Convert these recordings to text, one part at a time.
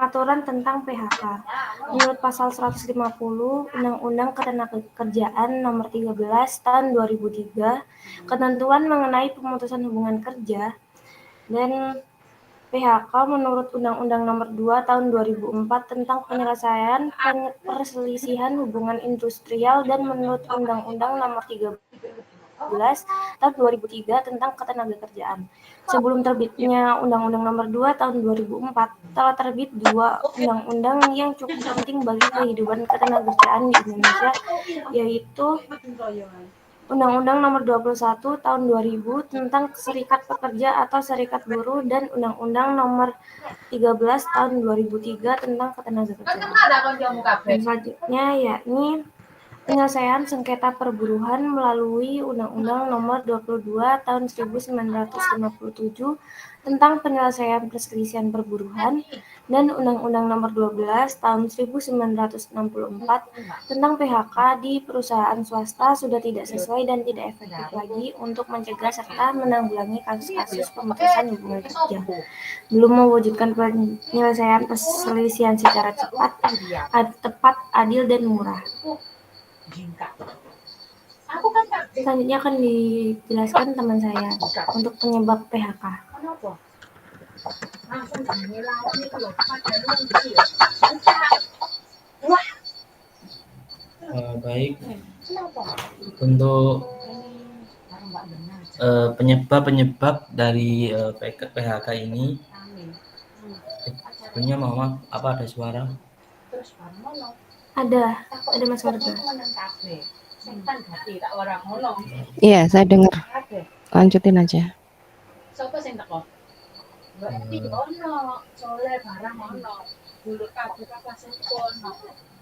aturan tentang PHK. Menurut pasal 150 Undang-Undang Ketenagakerjaan Nomor 13 Tahun 2003, ketentuan mengenai pemutusan hubungan kerja dan PHK menurut Undang-Undang Nomor 2 Tahun 2004 tentang penyelesaian perselisihan hubungan industrial dan menurut Undang-Undang Nomor 13 Tahun 2003 tentang Ketenagakerjaan. Sebelum terbitnya Undang-Undang Nomor 2 Tahun 2004, telah terbit dua undang-undang yang cukup penting bagi kehidupan ketenagakerjaan di Indonesia, yaitu Undang-Undang Nomor 21 Tahun 2000 tentang Serikat Pekerja atau Serikat Buruh dan Undang-Undang Nomor 13 Tahun 2003 tentang Ketenagakerjaan. Dan selanjutnya yakni penyelesaian sengketa perburuhan melalui Undang-Undang Nomor 22 Tahun 1957 tentang penyelesaian perselisihan perburuhan dan Undang-Undang Nomor 12 Tahun 1964 tentang PHK di perusahaan swasta sudah tidak sesuai dan tidak efektif lagi untuk mencegah serta menanggulangi kasus-kasus pemutusan hubungan kerja. Belum mewujudkan penyelesaian perselisihan secara cepat, tepat, adil, dan murah. Selanjutnya akan dijelaskan teman saya untuk penyebab PHK. Baik, untuk penyebab dari PHK ini, sebenarnya Mama, apa ada suara? Ada Mas Warga. Iya, saya dengar. Lanjutin aja.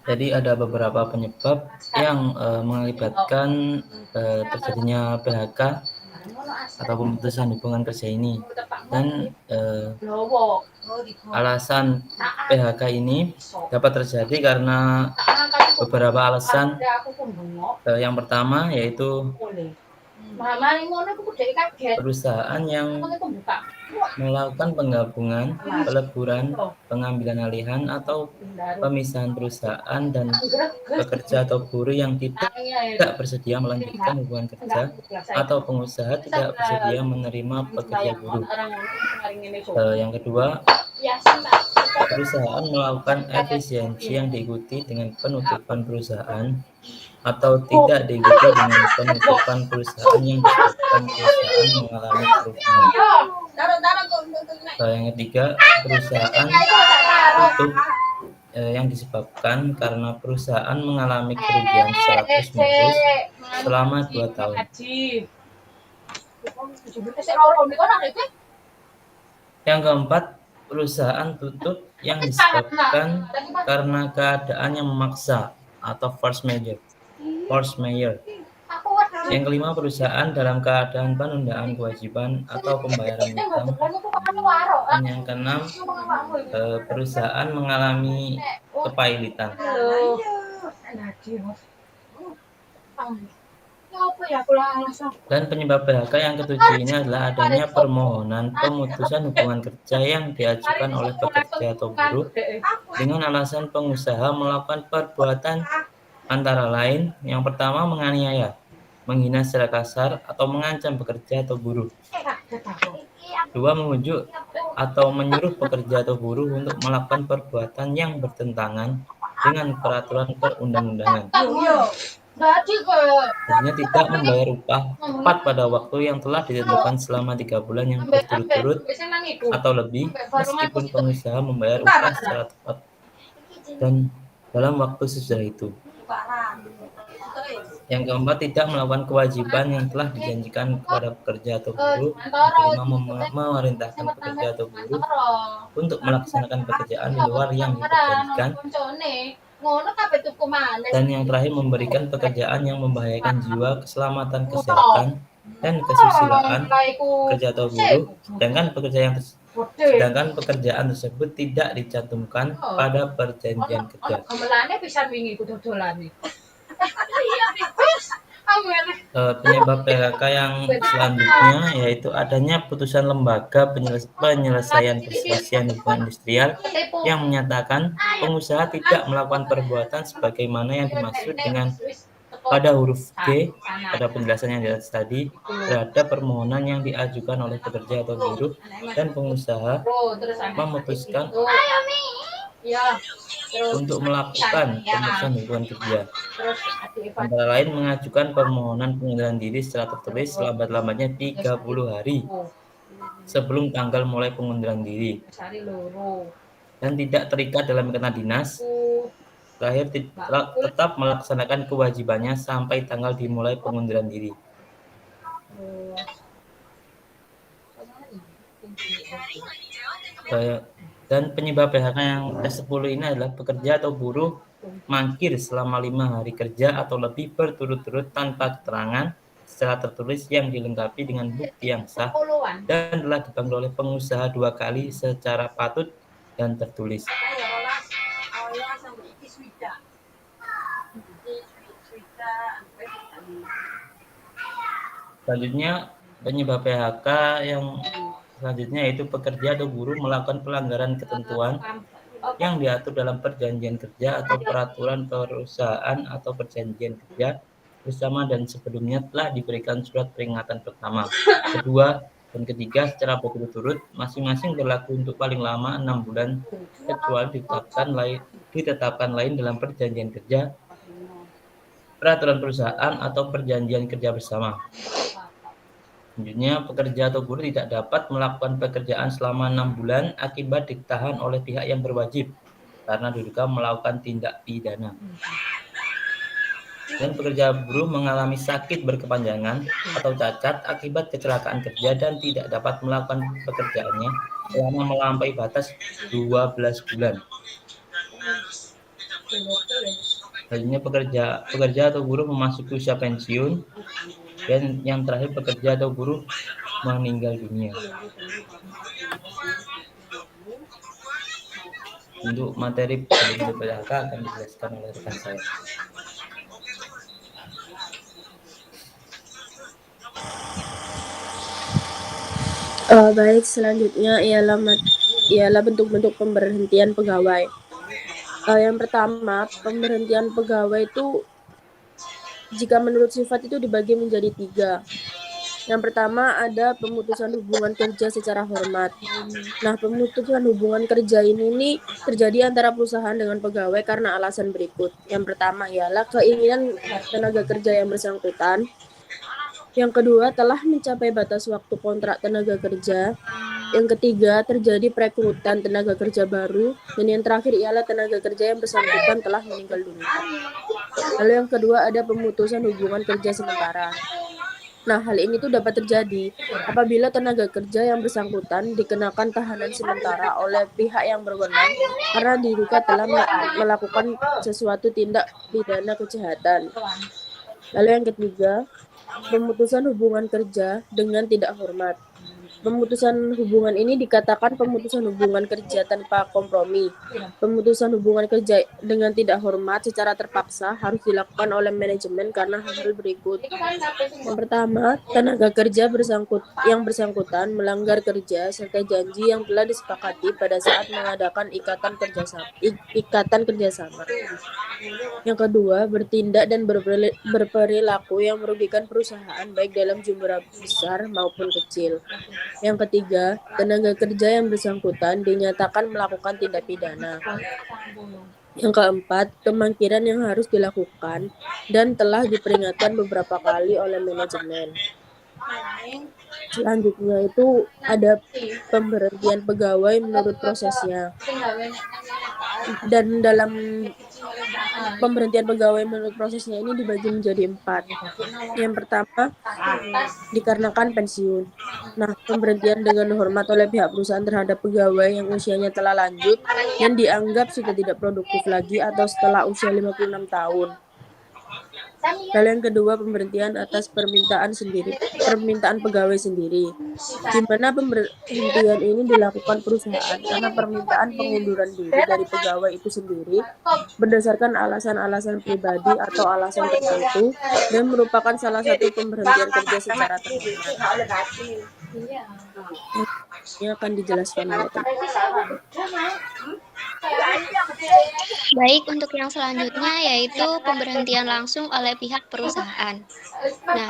Jadi ada beberapa penyebab yang mengakibatkan terjadinya PHK atau pemutusan hubungan kerja ini, dan alasan PHK ini dapat terjadi karena beberapa alasan. Yang pertama yaitu perusahaan yang melakukan penggabungan, peleburan, pengambilan alihan, atau pemisahan perusahaan dan pekerja atau buruh yang tidak bersedia melanjutkan hubungan kerja, atau pengusaha tidak bersedia menerima pekerja buruh. Yang kedua, perusahaan melakukan efisiensi yang diikuti dengan penutupan perusahaan atau tidak diikuti dengan penutupan perusahaan yang disebabkan perusahaan mengalami kerugian. Yang ketiga, perusahaan tutup yang disebabkan karena perusahaan mengalami kerugian secara terus-menerus selama 2 tahun. Yang keempat, perusahaan tutup yang disebabkan karena keadaan yang memaksa atau force majeure. Yang kelima, perusahaan dalam keadaan penundaan kewajiban atau pembayaran hutang. Dan yang keenam, perusahaan mengalami kepailitan. Dan penyebab PHK yang ketujuh ini adalah adanya permohonan pemutusan hubungan kerja yang diajukan oleh pekerja atau buruh dengan alasan pengusaha melakukan perbuatan antara lain, yang pertama menganiaya, menghina secara kasar, atau mengancam pekerja atau buruh. Dua, menunjuk atau menyuruh pekerja atau buruh untuk melakukan perbuatan yang bertentangan dengan peraturan perundang-undangan. Artinya tidak membayar upah tepat pada waktu yang telah ditentukan selama 3 bulan yang berturut-turut atau lebih, meskipun pengusaha membayar upah secara tepat dan dalam waktu sesudah itu. Yang keempat, tidak melakukan kewajiban yang telah dijanjikan kepada pekerja atau buruh. Yang kelima, memerintahkan pekerja atau buruh untuk melaksanakan pekerjaan di luar yang diperjanjikan. Dan yang terakhir, memberikan pekerjaan yang membahayakan jiwa, keselamatan, kesehatan, dan kesusilaan pekerja atau buruh, sedangkan pekerjaan tersebut tidak dicantumkan pada perjanjian kerja. Penyebab PHK yang selanjutnya yaitu adanya putusan lembaga penyelesaian perselisihan hubungan industrial yang menyatakan pengusaha tidak melakukan perbuatan sebagaimana yang dimaksud dengan pada huruf G pada penjelasan yang di atas tadi terhadap permohonan yang diajukan oleh pekerja atau buruh, dan pengusaha memutuskan untuk melakukan pemutusan hubungan kerja, antara lain mengajukan permohonan pengunduran diri secara tertulis selambat-lambatnya 30 hari sebelum tanggal mulai pengunduran diri dan tidak terikat dalam ikatan dinas. Terakhir, tetap melaksanakan kewajibannya sampai tanggal dimulai pengunduran diri. Dan penyebab PHK yang ke-10 ini adalah pekerja atau buruh mangkir selama 5 hari kerja atau lebih berturut-turut tanpa keterangan secara tertulis yang dilengkapi dengan bukti yang sah dan telah dipanggil oleh pengusaha 2 kali secara patut dan tertulis. Selanjutnya, penyebab PHK yang selanjutnya yaitu pekerja atau buruh melakukan pelanggaran ketentuan yang diatur dalam perjanjian kerja atau peraturan perusahaan atau perjanjian kerja bersama dan sebelumnya telah diberikan surat peringatan pertama, kedua, dan ketiga secara berturut-turut, masing-masing berlaku untuk paling lama 6 bulan kecuali ditetapkan lain dalam perjanjian kerja, peraturan perusahaan atau perjanjian kerja bersama. Selanjutnya, pekerja atau buruh tidak dapat melakukan pekerjaan selama 6 bulan akibat ditahan oleh pihak yang berwajib karena diduga melakukan tindak pidana. Dan pekerja buruh mengalami sakit berkepanjangan atau cacat akibat kecelakaan kerja dan tidak dapat melakukan pekerjaannya selama melampaui batas 12 bulan. Selanjutnya, pekerja atau buruh memasuki usia pensiun. Dan yang terakhir, pekerja atau buruh meninggal dunia. Untuk materi PHK akan dijelaskan oleh rekan saya. Baik, selanjutnya ialah bentuk-bentuk pemberhentian pegawai. Yang pertama, pemberhentian pegawai itu jika menurut sifat itu dibagi menjadi 3. Yang pertama ada pemutusan hubungan kerja secara hormat. Nah, pemutusan hubungan kerja ini terjadi antara perusahaan dengan pegawai karena alasan berikut. Yang pertama ialah keinginan tenaga kerja yang bersangkutan. Yang kedua, telah mencapai batas waktu kontrak tenaga kerja. Yang ketiga, terjadi perekrutan tenaga kerja baru. Dan yang terakhir ialah tenaga kerja yang bersangkutan telah meninggal dunia. Lalu yang kedua, ada pemutusan hubungan kerja sementara. Nah, hal ini tuh dapat terjadi apabila tenaga kerja yang bersangkutan dikenakan tahanan sementara oleh pihak yang berwenang karena diduga telah melakukan sesuatu tindak pidana kejahatan. Lalu yang ketiga, pemutusan hubungan kerja dengan tidak hormat. Pemutusan hubungan ini dikatakan pemutusan hubungan kerja tanpa kompromi. Pemutusan hubungan kerja dengan tidak hormat secara terpaksa harus dilakukan oleh manajemen karena hal-hal berikut. Yang pertama, tenaga kerja yang bersangkutan melanggar kerja serta janji yang telah disepakati pada saat mengadakan ikatan kerjasama. Yang kedua, bertindak dan berperilaku yang merugikan perusahaan baik dalam jumlah besar maupun kecil. Yang ketiga, tenaga kerja yang bersangkutan dinyatakan melakukan tindak pidana. Yang keempat, pemangkiran yang harus dilakukan dan telah diperingatkan beberapa kali oleh manajemen. Selanjutnya itu ada pemberhentian pegawai menurut prosesnya. Dan dalam pemberhentian pegawai menurut prosesnya ini dibagi menjadi 4. Yang pertama, dikarenakan pensiun. Nah, pemberhentian dengan hormat oleh pihak perusahaan terhadap pegawai yang usianya telah lanjut dan dianggap sudah tidak produktif lagi atau setelah usia 56 tahun. Lalu yang kedua, pemberhentian atas permintaan pegawai sendiri, di mana pemberhentian ini dilakukan perusahaan karena permintaan pengunduran diri dari pegawai itu sendiri berdasarkan alasan-alasan pribadi atau alasan tertentu dan merupakan salah satu pemberhentian kerja secara terhormat. Ini akan dijelaskan oleh teman. Baik, untuk yang selanjutnya yaitu pemberhentian langsung oleh pihak perusahaan. Nah,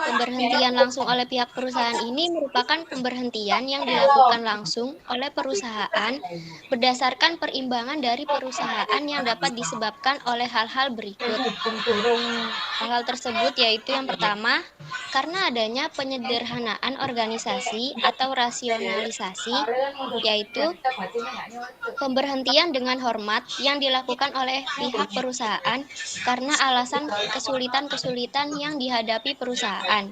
pemberhentian langsung oleh pihak perusahaan ini merupakan pemberhentian yang dilakukan langsung oleh perusahaan berdasarkan perimbangan dari perusahaan yang dapat disebabkan oleh hal-hal berikut. Hal-hal tersebut yaitu yang pertama, karena adanya penyederhanaan organisasi atau rasionalisasi, yaitu pemberhentian dengan hormat yang dilakukan oleh pihak perusahaan karena alasan kesulitan-kesulitan yang dihadapi perusahaan.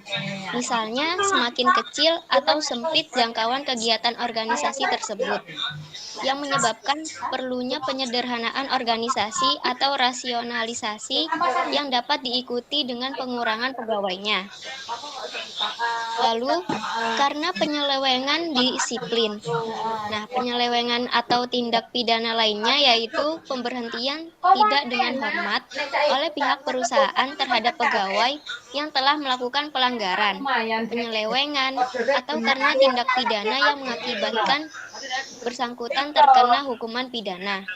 Misalnya, semakin kecil atau sempit jangkauan kegiatan organisasi tersebut, yang menyebabkan perlunya penyederhanaan organisasi atau rasionalisasi yang dapat diikuti dengan pengurangan pegawainya. Lalu, karena penyelewengan disiplin. Nah, penyelewengan atau tindak pidana lainnya yaitu pemberhentian tidak dengan hormat oleh pihak perusahaan terhadap pegawai yang telah melakukan pelanggaran, penyelewengan, atau karena tindak pidana yang mengakibatkan bersangkutan terkena hukuman pidana.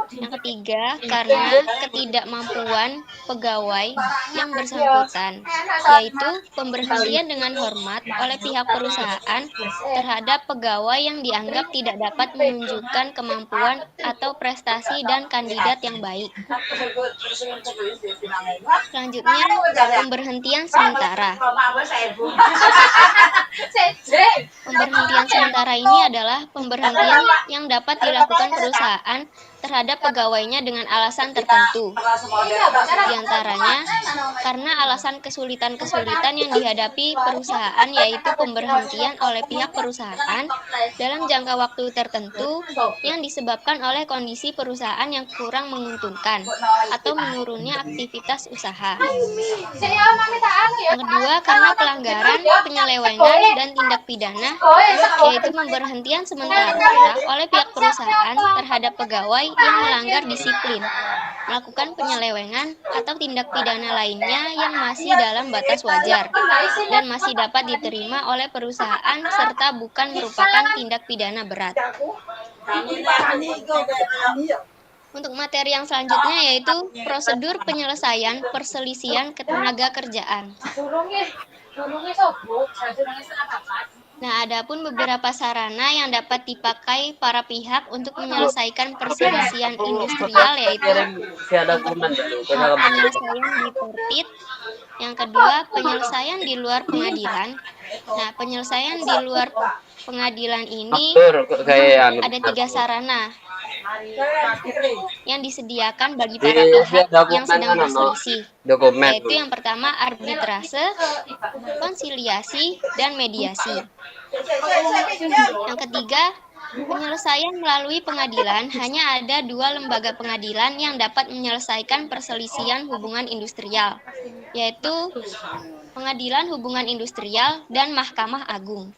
Yang ketiga, karena ketidakmampuan pegawai yang bersangkutan, yaitu pemberhentian dengan hormat oleh pihak perusahaan terhadap pegawai yang dianggap tidak dapat menunjukkan kemampuan atau prestasi dan kandidat yang baik. Selanjutnya, pemberhentian sementara. Pemberhentian sementara ini adalah pemberhentian yang dapat dilakukan perusahaan terhadap pegawainya dengan alasan tertentu. Di antaranya, karena alasan kesulitan-kesulitan yang dihadapi perusahaan yaitu pemberhentian oleh pihak perusahaan dalam jangka waktu tertentu yang disebabkan oleh kondisi perusahaan yang kurang menguntungkan atau menurunnya aktivitas usaha. Yang kedua, karena pelanggaran, penyelewengan, dan tindak pidana, yaitu pemberhentian sementara oleh pihak perusahaan terhadap pegawai yang melanggar disiplin, melakukan penyelewengan atau tindak pidana lainnya yang masih dalam batas wajar dan masih dapat diterima oleh perusahaan serta bukan merupakan tindak pidana berat. Untuk materi yang selanjutnya yaitu prosedur penyelesaian perselisihan ketenagakerjaan. Nah, adapun beberapa sarana yang dapat dipakai para pihak untuk menyelesaikan perselisihan industrial yaitu penyelesaian di tertib, yang kedua penyelesaian di luar pengadilan. Nah, penyelesaian di luar pengadilan ini ada 3 sarana yang disediakan bagi para pihak yang sedang berselisih, yaitu yang pertama arbitrase, konsiliasi, dan mediasi. Yang ketiga, penyelesaian melalui pengadilan. Hanya ada 2 lembaga pengadilan yang dapat menyelesaikan perselisihan hubungan industrial, yaitu Pengadilan Hubungan Industrial dan Mahkamah Agung.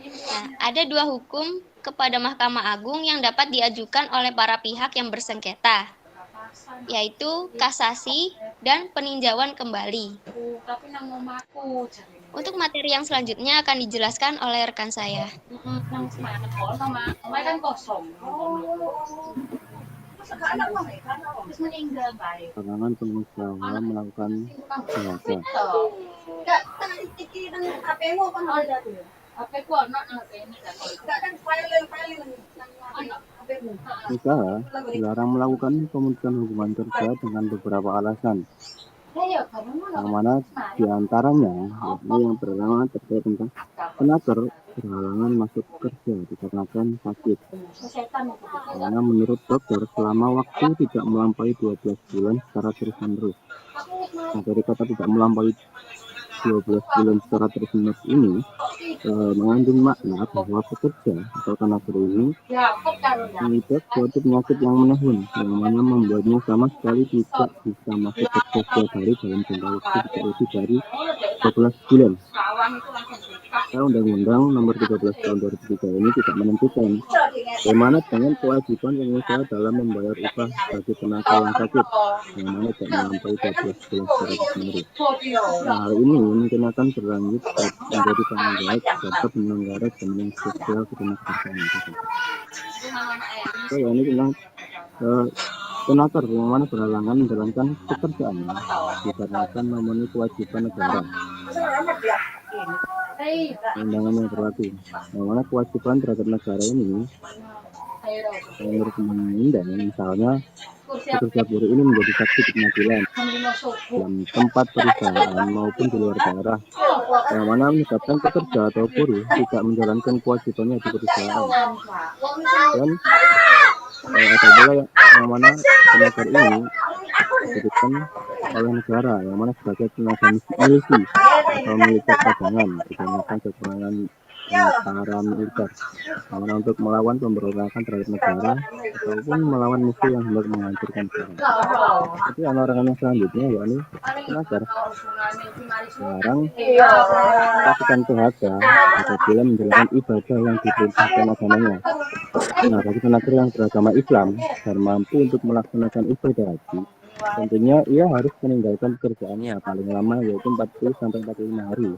Nah, ada 2 hukum kepada Mahkamah Agung yang dapat diajukan oleh para pihak yang bersengketa, yaitu kasasi dan peninjauan kembali. Untuk materi yang selanjutnya akan dijelaskan oleh rekan saya. Kalangan pengusaha melakukan PHK. Usaha dilarang melakukan pemutusan hubungan kerja dengan beberapa alasan, yang mana diantaranya yakni yang pertama terkait tentang penaker berhalangan masuk kerja dikarenakan sakit, karena menurut dokter selama waktu tidak melampaui 12 bulan secara terus-menerus. Nah, dari kata tidak melampaui 12 bulan secara terus-menerus ini mengandung makna bahwa pekerja atau tenaga ini mengidap suatu penyakit yang menahun, yang mana membuatnya sama sekali tidak bisa masuk kerja setiap hari dalam jangka waktu tidak lebih dari 12 bulan. Undang-Undang Nomor 13 Tahun 2003 ini tidak menentukan bagaimana dengan kewajiban pengusaha dalam membayar upah bagi tenaga yang sakit, yang mana tidak melampaui 12 bulan secara terus-menerus. Nah, hal ini mungkin akan berlanjut menjadi tanggung jawab serta penyelenggara jaminan sosial ketenagakerjaan. So, ya, ini tentang tenaker yang mana berhalangan menjalankan pekerjaannya dikarenakan memenuhi kewajiban negara. Undangan yang berlaku, yang mana kewajiban terhadap negara ini menurut undang-undang, misalnya pekerja buruh ini menjadi saksi di pengadilan dalam tempat perusahaan maupun di luar daerah, yang mana menyebabkan pekerja atau buruh tidak menjalankan kewajibannya di perusahaan. Dan ada pula yang mana tenaga ini diberikan oleh negara, yang mana sebagai tenaga milisi atau militer cadangan, digunakan kekurangan para militer, yang mana untuk melawan pemberontakan terhadap negara ataupun melawan musuh yang hendak menghancurkan negara. Jadi orang yang selanjutnya yakni tenaga sekarang melakukan PHK apabila menjalankan ibadah yang diperintahkan agamanya. Nah, bagi tenaga yang beragama Islam dan mampu untuk melaksanakan ibadah haji, tentunya ia harus meninggalkan pekerjaannya paling lama yaitu 40-45 hari.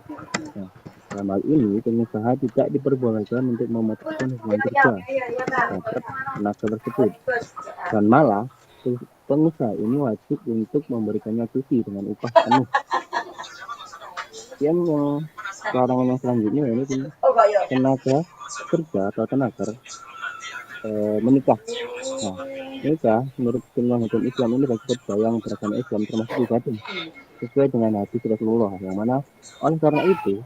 Nah, dalam hal ini pengusaha tidak diperbolehkan untuk memutuskan hubungan kerja terhadap tenaga tersebut, dan malah pengusaha ini wajib untuk memberikannya cuti dengan upah penuh. Yang larangan yang selanjutnya ini tenaga kerja atau tenaga menikah. Nah, menikah menurut hukum Islam ini bagi pekerja yang beragama Islam termasuk ibadah sesuai dengan hadis Rasulullah, yang mana oleh karena itu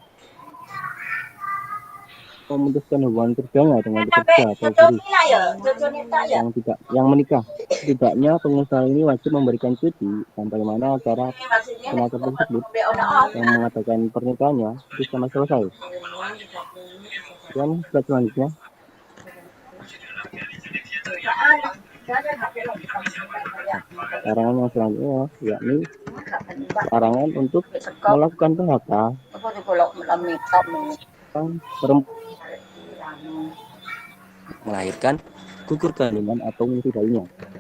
memutuskan hubungan kerjanya dengan pekerja atau buruh yang menikah, setidaknya pengusaha ini wajib memberikan cuti sampai mana acara tenaga tersebut yang mengadakan pernikahannya bisa selesai. Dan selanjutnya larangan yang selanjutnya yakni larangan untuk melakukan PHK melahirkan, gugur kandungan atau menyusui.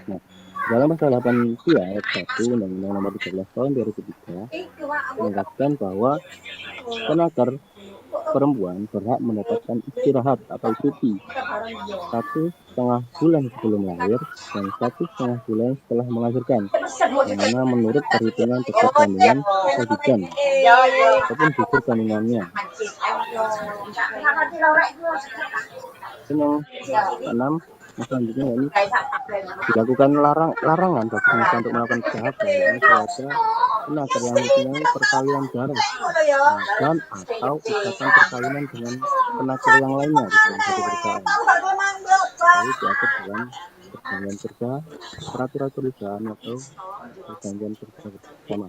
Nah, dalam pasal 8 ayat 1 Undang-Undang Nomor 13 Tahun 2003 menegaskan bahwa tenaga perempuan berhak mendapatkan istirahat atau cuti 1,5 bulan sebelum lahir dan 1,5 bulan setelah melahirkan, yang mana menurut perhitungan pekerja kandungan kewajiban ataupun gugur kandungannya. Yang keenam, selanjutnya ini dilakukan larangan bagi pengusaha untuk melakukan PHK kepada tenaga yang mempunyai perkawinan darah dan atau ikatan perkawinan dengan tenaga yang lainnya di dalam satu perusahaan. Baik diatur dalam perjanjian kerja, peraturan perusahaan atau perjanjian kerja bersama.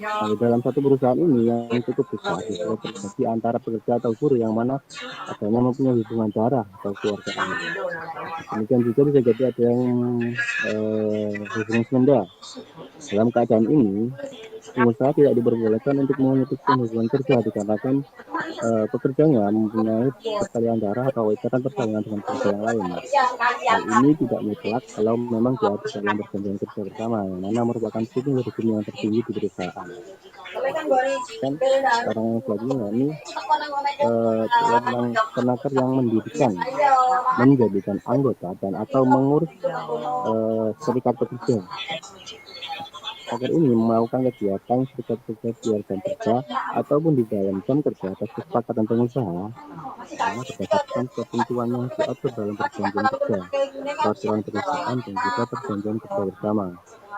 Nah, dalam satu perusahaan ini yang cukup besar terjadi antara pekerja atau buruh yang mana adanya mempunyai hubungan darah atau keluargaan. Demikian juga bisa jadi ada yang hubungan senda. Dalam keadaan ini, pengusaha tidak diperbolehkan untuk memutuskan hubungan kerja dikarenakan pekerjanya mempunyai perkalian darah atau ikatan perkawinan dengan pekerja yang lain. Hal ini tidak mutlak kalau memang diatur dalam perjanjian kerja bersama, yang mana merupakan hukum yang tertinggi di perusahaan. Dan sekarang yang selanjutnya ini tentang tenaga yang mendirikan, menjadikan anggota dan atau mengurus serikat pekerja. Agar ini melakukan kegiatan serikat pekerja di luar jam kerja ataupun di dalam jam kerja atas kesepakatan pengusaha, karena berdasarkan ketentuan yang diatur dalam perjanjian kerja, peraturan perusahaan dan juga perjanjian kerja bersama.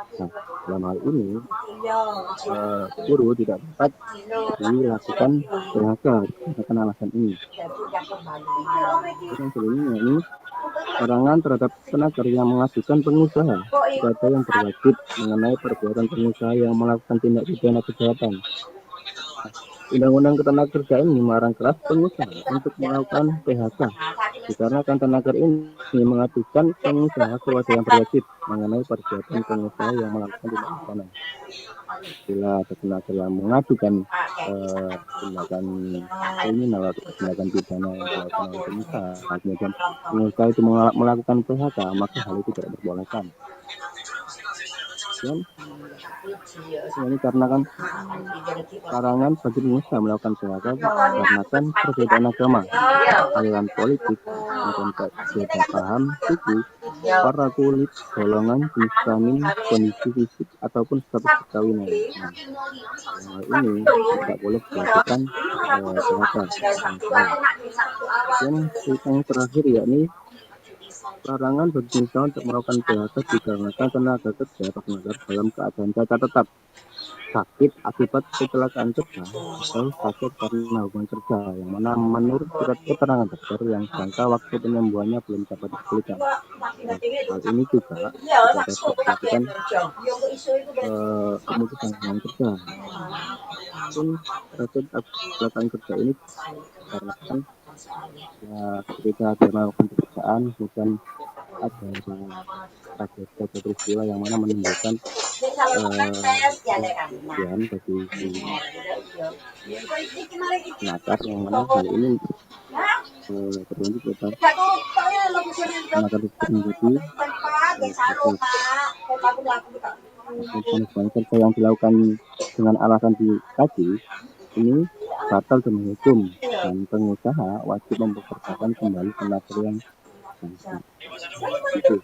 Nah, dalam hal ini buruh tidak dapat dilakukan PHK akan alasan ini. Yang selanjutnya ini larangan terhadap tenaga yang mengajukan pengusaha kepada yang berwajib mengenai perbuatan pengusaha yang melakukan tindak pidana kejahatan. Undang-Undang Ketenagakerjaan ini melarang keras pengusaha untuk melakukan PHK dikarenakan tenaga ini mengajukan pengusaha kepada yang berwajib mengenai perbuatan pengusaha yang melakukan tindak pidana. Bila ada tenaga yang mengajukan tindakan kriminal atau tindakan pidana yang dilakukan oleh pengusaha, kemudian pengusaha itu melakukan PHK, maka hal itu tidak diperbolehkan. Dan ini karena kan larangan bagi pengusaha melakukan PHK karena kan perbedaan agama, aliran politik, kemudian beda paham suku, warna kulit, golongan, jenis kelamin, kondisi fisik ataupun status perkawinan. Nah, ini tidak boleh dilakukan PHK. Dan yang terakhir yakni larangan bagi pengusaha untuk melakukan PHK dikarenakan tenaga kerja atau pengajar dalam keadaan cacat tetap, sakit akibat kecelakaan kerja atau sakit karena hubungan kerja yang mana menurut surat keterangan dokter yang jangka waktu penyembuhannya belum dapat dipulihkan. Hal ini juga dapat dilakukan pemutusan hubungan kerja. Pun sakit kecelakaan kerja ini karena kan ketika ada melakukan pekerjaan bukan ada peristiwa yang mana menimbulkan kerugian bagi pengacar yang mana hal ini terunjuk pada pengacar menjadi hubungan kerja yang dilakukan dengan alasan dikaji ini batal demi hukum dan pengusaha wajib mempekerjakan kembali tenaga yang itu.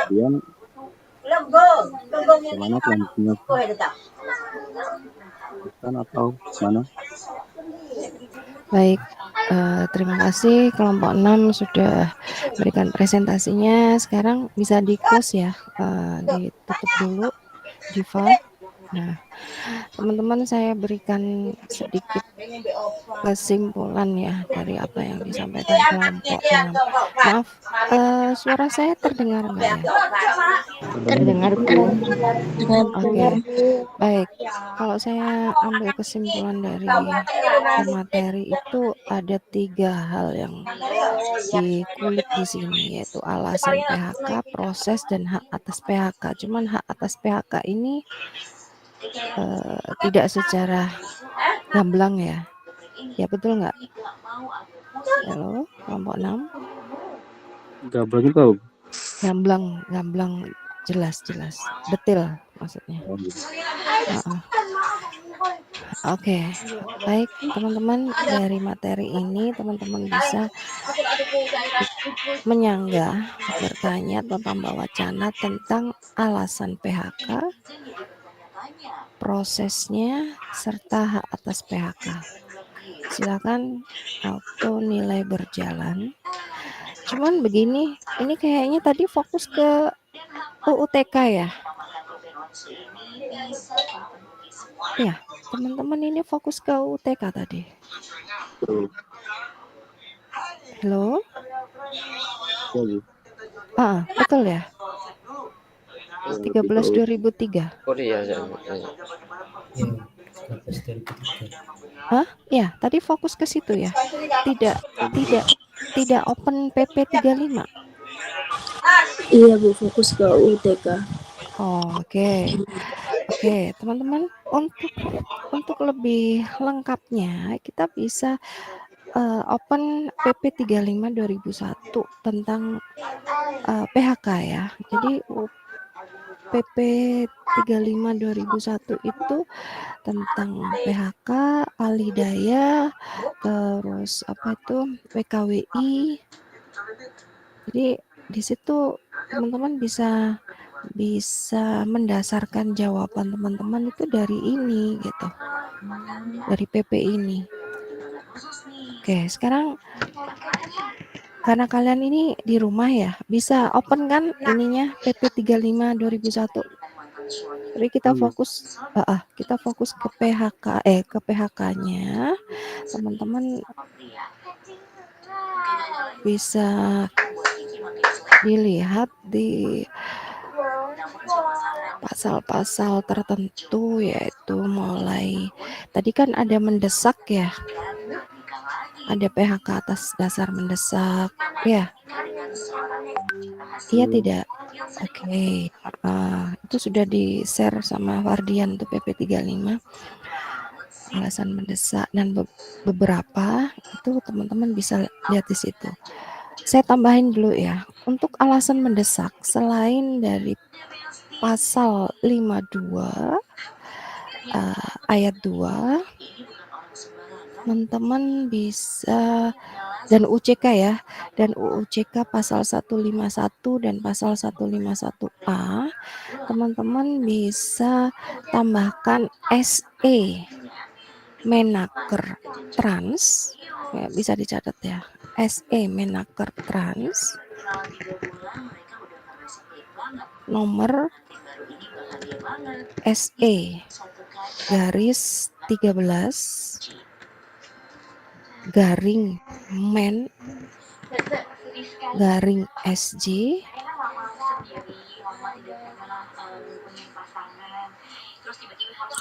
Kemudian bagaimana selanjutnya atau mana? Baik, terima kasih kelompok 6 sudah berikan presentasinya. Sekarang bisa di-close ya, ditutup dulu Diva. Nah, teman-teman saya berikan sedikit kesimpulan ya dari apa yang disampaikan kelompok 6. Maaf, suara saya terdengar nggak ya? Terdengar, Bu. Oke, baik. Kalau saya ambil kesimpulan dari materi itu ada 3 hal yang dikulik di sini, yaitu alasan PHK, proses, dan hak atas PHK. Cuman hak atas PHK ini tidak secara gamblang ya. Ya betul nggak? Halo, kelompok 6. Gamblang itu tahu? Gamblang, jelas, detail maksudnya. Oke, baik teman-teman, dari materi ini teman-teman bisa menyanggah, bertanya atau tambah wacana tentang alasan PHK, prosesnya, serta hak atas PHK. Silakan auto nilai berjalan. Cuman begini, ini kayaknya tadi fokus ke UUTK ya. Ya, teman-teman ini fokus ke UUTK tadi. Halo? Betul ya? 13/2003. Oh iya. Ya, tadi fokus ke situ ya. Tidak open PP 35. Iya Bu, fokus ke UTK. Oke, teman-teman, untuk lebih lengkapnya kita bisa open PP 35 2001 tentang PHK ya. Jadi PP 35 2001 itu tentang PHK, alih daya, terus WKWI. Jadi di situ teman-teman bisa mendasarkan jawaban teman-teman itu dari ini gitu, dari PP ini. Oke, sekarang karena kalian ini di rumah ya, bisa open kan ininya PP 35 2001. Jadi kita fokus ke PHK-nya. Teman-teman bisa dilihat di pasal-pasal tertentu, yaitu mulai tadi kan ada mendesak ya, ada PHK atas dasar mendesak ya. Iya tidak? Oke. Itu sudah di-share sama Wardian tuh PP 35 alasan mendesak, dan beberapa itu teman-teman bisa lihat di situ. Saya tambahin dulu ya, untuk alasan mendesak selain dari pasal 52 ayat 2, teman-teman bisa, dan UCK ya, dan UUCK pasal 151 dan pasal 151A, teman-teman bisa tambahkan SE Menaker Trans, ya, bisa dicatat ya, SE Menaker Trans nomor SE garis 13 garing men garing SJ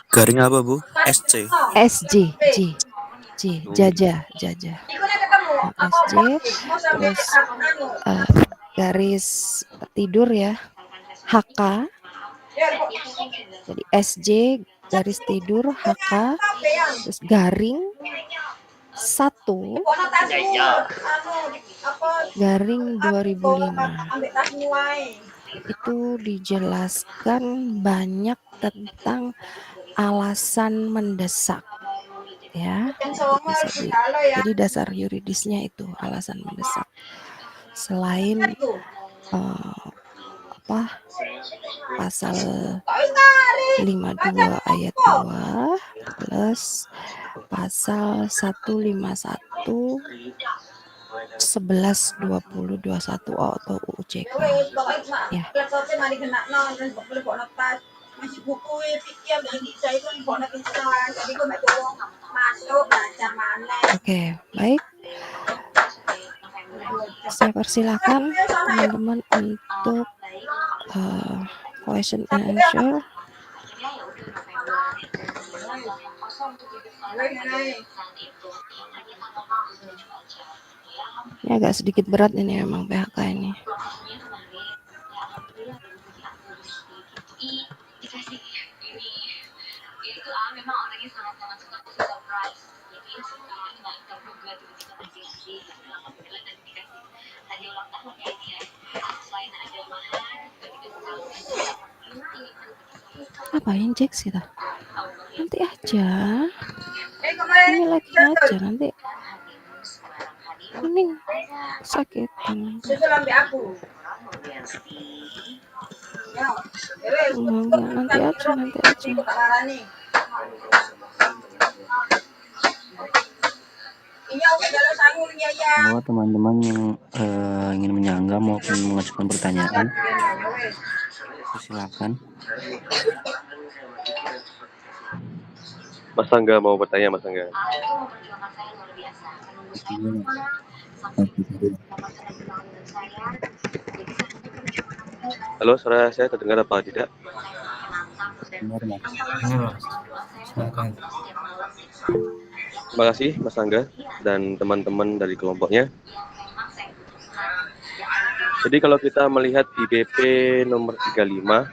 garing apa Bu? SC. SJ Jaja SJ, terus garis tidur ya, HK, jadi SJ garis tidur HK, terus garing 1 garing 2005. Itu dijelaskan banyak tentang alasan mendesak ya. Jadi dasar yuridisnya itu alasan mendesak. Selain pasal 52 ayat 2 plus pasal 151 11 20 21 atau UUCK ya. Oke, baik. Saya persilakan teman-teman untuk question and answer. Ini agak sedikit berat ini memang PHK ini. Apa injeksi dah? Nanti aja. Ini lagi aja nanti. Kuning sakit. Nanti aja. Bahwa teman-teman yang ingin menyanggah maupun mengajukan pertanyaan, silakan. Mas Angga mau bertanya, Mas Angga. Halo, suara saya terdengar apa tidak? Benar, Mas. Silakan. Terima kasih Mas Angga dan teman-teman dari kelompoknya. Jadi kalau kita melihat di BP nomor 35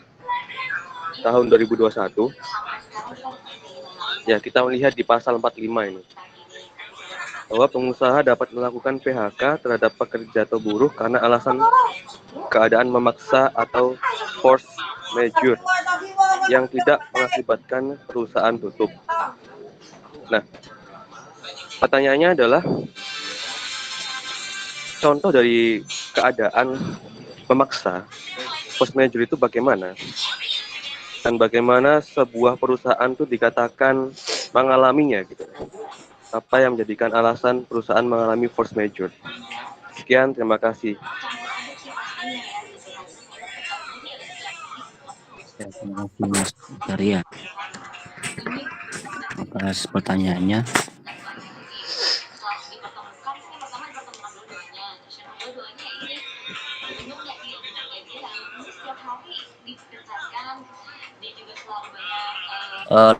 tahun 2021, ya kita melihat di pasal 45 ini, bahwa pengusaha dapat melakukan PHK terhadap pekerja atau buruh karena alasan keadaan memaksa atau force majeure yang tidak mengakibatkan perusahaan tutup. Nah, pertanyaannya adalah contoh dari keadaan memaksa force majeure itu bagaimana? Dan bagaimana sebuah perusahaan itu dikatakan mengalaminya gitu. Apa yang menjadikan alasan perusahaan mengalami force majeure? Sekian, terima kasih. Ya, terima kasih Mas Zakaria atas pertanyaannya.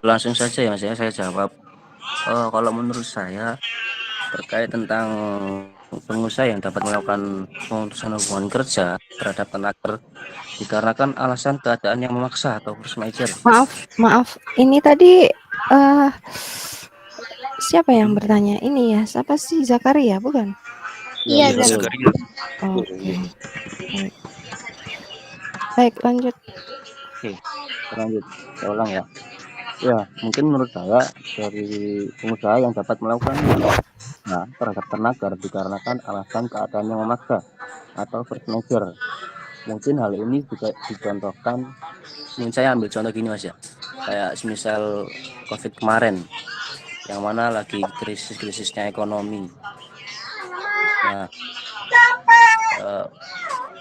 Langsung saja ya Mas ya, saya jawab. Kalau menurut saya terkait tentang pengusaha yang dapat melakukan pemutusan hubungan kerja terhadap tenaker dikarenakan alasan keadaan yang memaksa atau force majeure. Maaf, ini tadi siapa yang bertanya? Ini ya, siapa sih, Zakaria bukan? Iya, betul. Zakaria. Oke. Baik, lanjut. Oke, lanjut. Saya ulang ya. Ya, mungkin menurut saya dari pengusaha yang dapat melakukan terhadap tenaker dikarenakan alasan keadaan yang memaksa atau force majeure. Mungkin hal ini juga dicontohkan, mungkin saya ambil contoh gini Mas ya, kayak semisal COVID kemarin, yang mana lagi krisis-krisisnya ekonomi. Nah,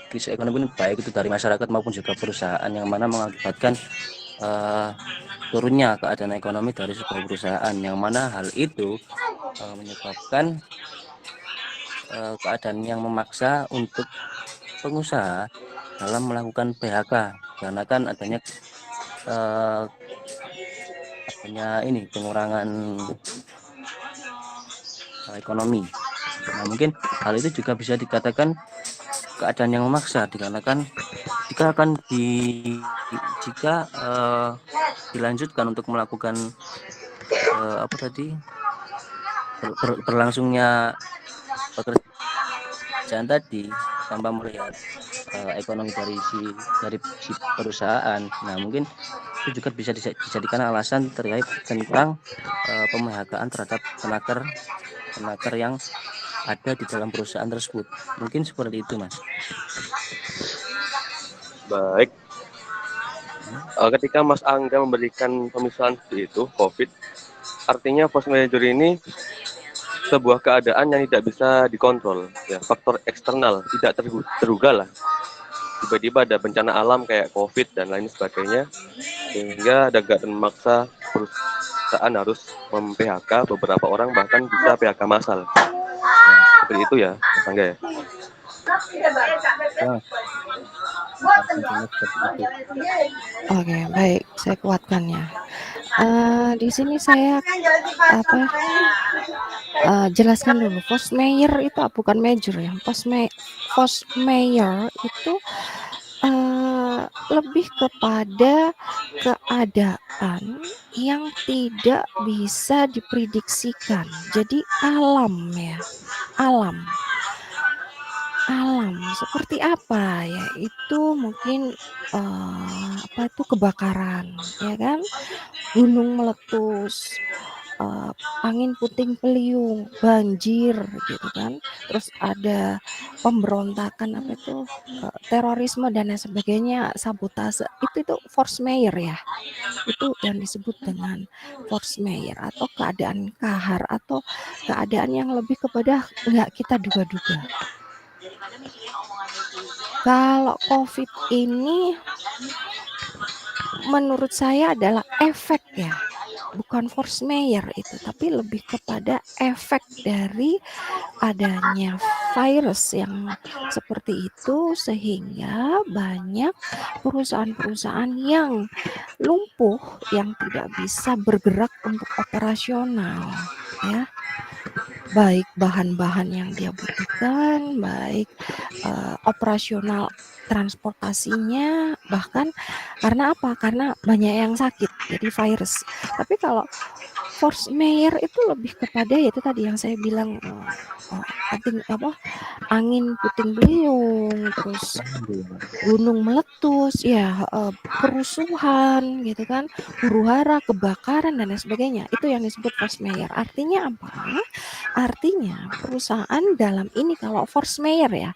krisis ekonomi ini baik itu dari masyarakat maupun juga perusahaan, yang mana mengakibatkan turunnya keadaan ekonomi dari sebuah perusahaan, yang mana hal itu menyebabkan keadaan yang memaksa untuk pengusaha dalam melakukan PHK karena kan adanya ini pengurangan ekonomi. Nah, mungkin hal itu juga bisa dikatakan keadaan yang memaksa dikarenakan jika dilanjutkan untuk melakukan berlangsungnya pekerjaan tadi tanpa melihat ekonomi dari si perusahaan. Nah, mungkin itu juga bisa dijadikan alasan terkait tentang pemphk-an terhadap tenaker yang ada di dalam perusahaan tersebut. Mungkin seperti itu, Mas. Baik. Ketika Mas Angga memberikan pemisahan seperti itu, COVID, artinya force majeure ini sebuah keadaan yang tidak bisa dikontrol, ya, faktor eksternal, tidak terduga lah. Tiba-tiba ada bencana alam kayak COVID dan lain sebagainya, sehingga ada keadaan memaksa perusahaan harus mem-PHK beberapa orang, bahkan bisa PHK massal. Seperti itu ya, Mas Angga ya? Oke, baik, saya kuatkan ya. Di sini saya jelaskan dulu. Force majeure itu bukan major ya. Force majeure itu lebih kepada keadaan yang tidak bisa diprediksikan. Jadi alam ya, alam seperti apa ya, itu mungkin kebakaran ya kan, gunung meletus, angin puting beliung, banjir gitu kan, terus ada pemberontakan terorisme dan lain sebagainya, sabotase, itu force majeure ya, itu yang disebut dengan force majeure atau keadaan kahar atau keadaan yang lebih kepada nggak kita duga-duga. Kalau COVID ini menurut saya adalah efek ya, bukan force majeure itu, tapi lebih kepada efek dari adanya virus yang seperti itu, sehingga banyak perusahaan-perusahaan yang lumpuh, yang tidak bisa bergerak untuk operasional ya, baik bahan-bahan yang dia butuhkan, baik operasional transportasinya, bahkan karena apa? Karena banyak yang sakit, jadi virus. Tapi kalau force majeure itu lebih kepada yaitu tadi yang saya bilang, angin puting beliung, terus gunung meletus, ya kerusuhan gitu kan, huru-hara, kebakaran dan lain sebagainya. Itu yang disebut force majeure. Artinya apa? Artinya perusahaan dalam ini kalau force majeure ya,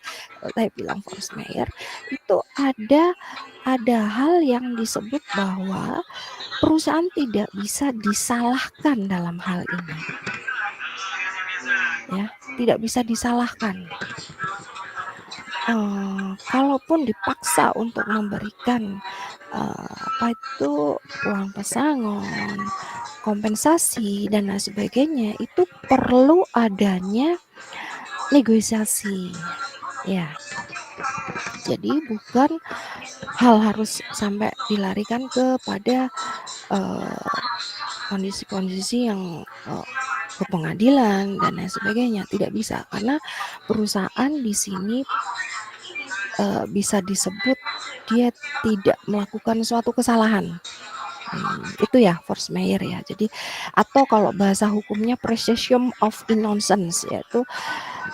saya bilang force majeure itu ada hal yang disebut bahwa perusahaan tidak bisa disalahkan dalam hal ini. Ya, tidak bisa disalahkan. Kalaupun dipaksa untuk memberikan apa itu uang pesangon, kompensasi dan lain sebagainya, itu perlu adanya negosiasi. Ya. Jadi bukan hal harus sampai dilarikan kepada kondisi-kondisi yang ke pengadilan dan lain sebagainya, tidak bisa karena perusahaan di sini bisa disebut dia tidak melakukan suatu kesalahan. Itu ya force majeure ya. Jadi atau kalau bahasa hukumnya presumption of innocence, yaitu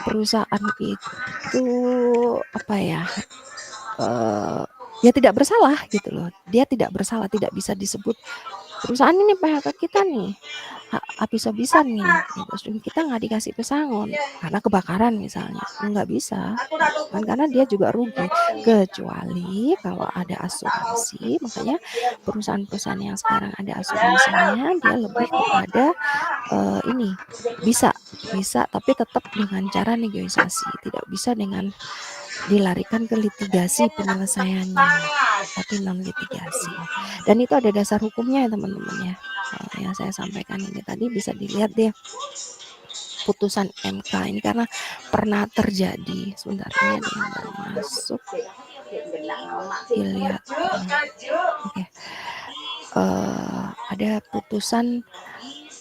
perusahaan itu apa ya? Ya tidak bersalah gitu loh. Dia tidak bersalah, tidak bisa disebut perusahaan ini PHK kita nih habis-habisan nih gitu. Kita nggak dikasih pesangon karena kebakaran misalnya, nggak bisa kan, karena dia juga rugi, kecuali kalau ada asuransi. Makanya perusahaan-perusahaan yang sekarang ada asuransinya dia lebih kepada ini bisa tapi tetap dengan cara negosiasi, tidak bisa dengan dilarikan ke litigasi penyelesaiannya, tapi non litigasi. Dan itu ada dasar hukumnya ya teman-teman ya. Yang saya sampaikan ini tadi bisa dilihat deh putusan MK ini karena pernah terjadi. Sebentar, ini ada yang baru masuk. Dilihat. Oke. Ada putusan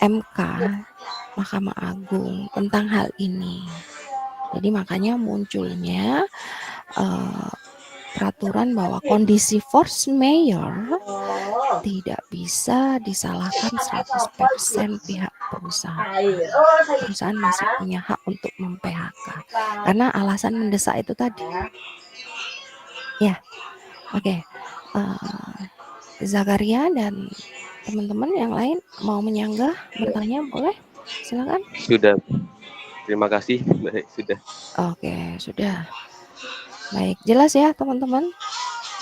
MK Mahkamah Agung tentang hal ini. Jadi makanya munculnya peraturan bahwa kondisi force majeure tidak bisa disalahkan 100% pihak perusahaan. Perusahaan masih punya hak untuk mem-PHK karena alasan mendesak itu tadi. Ya, oke. Zakaria dan teman-teman yang lain mau menyanggah, bertanya boleh, silakan. Sudah. Terima kasih, baik, sudah. Oke, sudah. Baik, jelas ya teman-teman.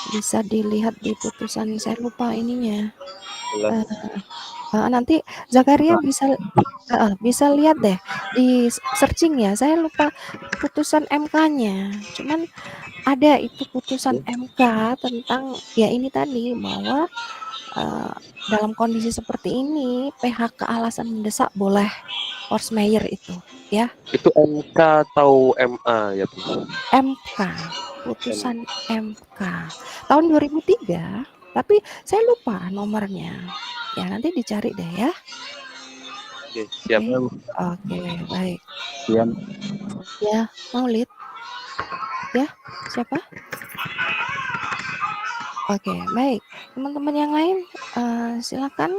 Bisa dilihat di putusan, saya lupa ininya. Nanti Zakaria bisa lihat deh di searching ya. Saya lupa putusan MK-nya. Cuman ada itu putusan MK tentang ya ini tadi bahwa dalam kondisi seperti ini PHK alasan mendesak boleh force majeure itu ya. Itu MK atau MA ya Bu? MK, putusan MK tahun 2003, tapi saya lupa nomornya. Ya nanti dicari deh ya. Oke, siap. Oke, baik. Sekian. Ya, Maulid. Ya, siapa? Oke, baik. Teman-teman yang lain silakan,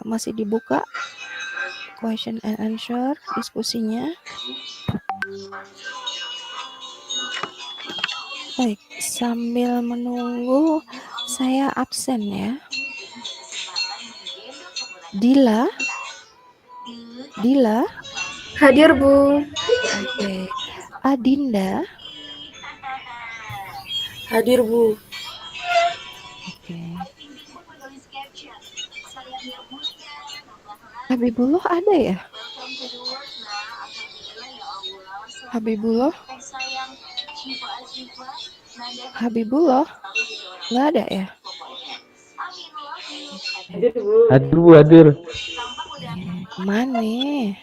masih dibuka question and answer diskusinya. Baik, sambil menunggu saya absen ya. Dila? Hadir Bu. Oke. Adinda? Hadir Bu. Oke. Habibullah ada ya? Habibullah? Nggak ada ya? Hadir. Kemana nih?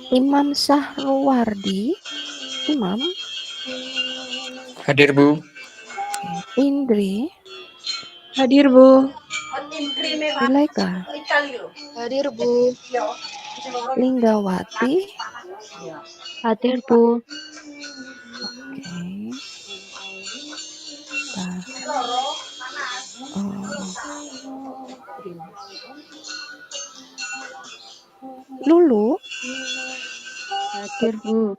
Imam Syahruwardi? Imam? Hadir Bu. Indri? Hadir Bu. Zulaika? Hadir Bu. Linggawati? Hadir Bu. Oke. Lulu? Hadir Bu.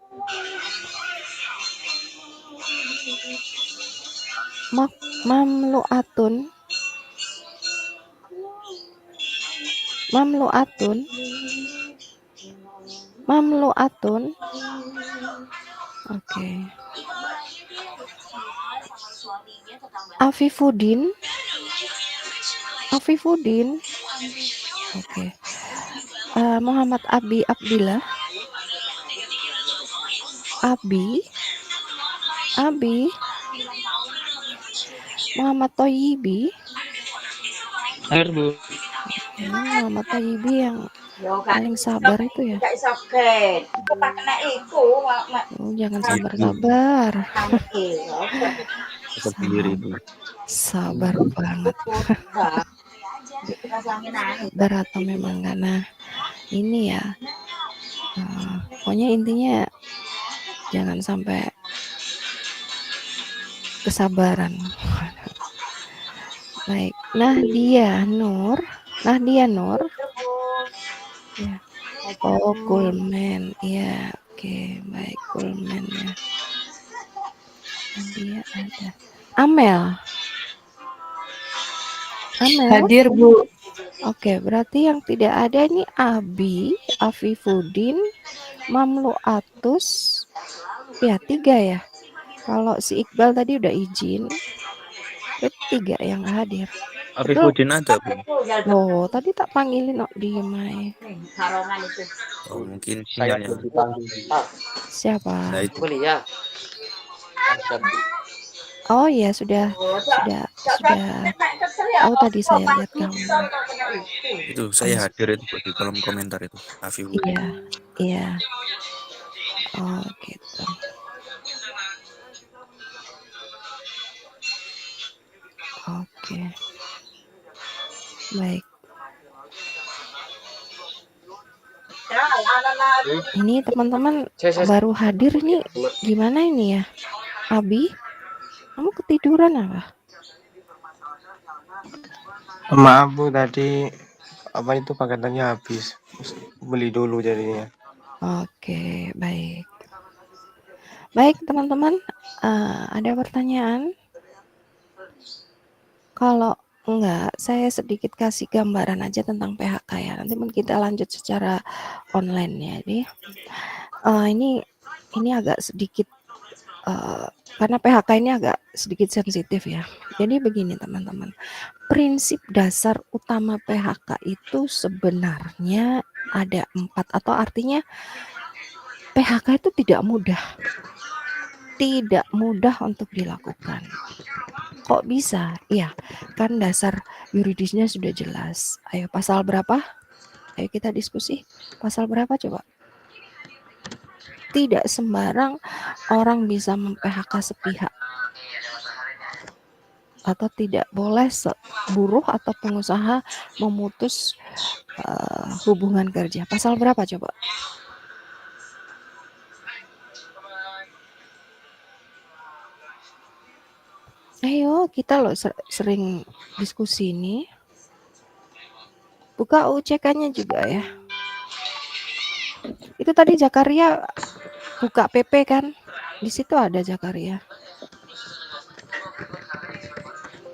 Mamluatun? Oke. Afifuddin? Oke. Muhammad Abi Abdillah? Abi, Muhammad Thoyibi. Hadir, Bu. Muhammad Thoyibi yang paling sabar itu ya. Jangan Itu sabar-sabar. sendiri itu. Sabar banget. Sabar atau memang karena ini ya. Pokoknya intinya jangan sampai kesabaran. Baik, Nahdia Nur. Ya. Oh, Coolman. Ya, oke, baik, Coolman ya. Nahdia ada. Amel. Hadir, Bu. Oke, berarti yang tidak ada ini Abi, Afifuddin, Mamlu Atus. Ya, 3 ya. Kalau si Iqbal tadi udah izin. Berarti 3 yang hadir. Afifuddin ada, Bu. Oh, tadi tak panggilin diem aja. Oh, mungkin Saya sinyalnya. belum dipanggil. Siapa? Nah, itu. Kuliah. Oh iya, sudah. Oh, tadi saya lihat kamu. Itu saya hadir itu di kolom komentar itu. Afifuddin. Iya. Oh, gitu. Oke. Baik. Ini teman-teman baru hadir nih. Gimana ini ya? Abi, kamu ketiduran apa? Maaf Bu, tadi apa itu paketannya habis. Beli dulu jadinya. Oke, baik. Baik teman-teman, ada pertanyaan? Kalau enggak, saya sedikit kasih gambaran aja tentang PHK ya. Nanti kita lanjut secara online ya. Jadi ini agak sedikit karena PHK ini agak sedikit sensitif ya. Jadi begini teman-teman, prinsip dasar utama PHK itu sebenarnya ada 4, atau artinya PHK itu tidak mudah untuk dilakukan. Kok bisa? Iya, kan dasar yuridisnya sudah jelas. Ayo, pasal berapa? Ayo kita diskusi. Pasal berapa coba? Tidak sembarang orang bisa mem-PHK sepihak. Atau tidak boleh buruh atau pengusaha memutus hubungan kerja. Pasal berapa coba? Ayo, kita loh sering diskusi ini. Buka UCK-nya juga ya. Itu tadi Zakaria buka PP kan? Di situ ada Zakaria.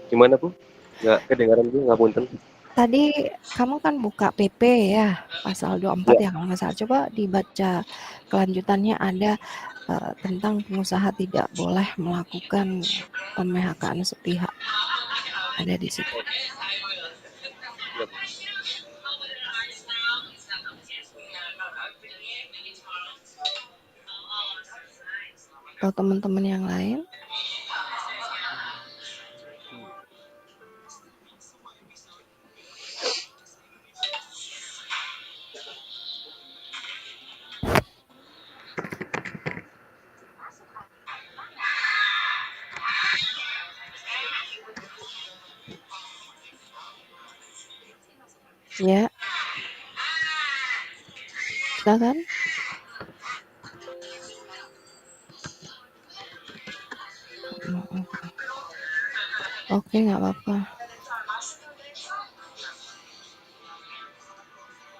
Gimana Bu? Nggak kedengaran Bu, nggak punten. Tadi kamu kan buka PP ya, pasal 24 ya kalau nggak salah. Coba dibaca kelanjutannya, ada tentang pengusaha tidak boleh melakukan pem-PHK-an sepihak. Ada di situ. Atau teman-teman yang lain? Ya. Silakan. Oke, nggak apa-apa.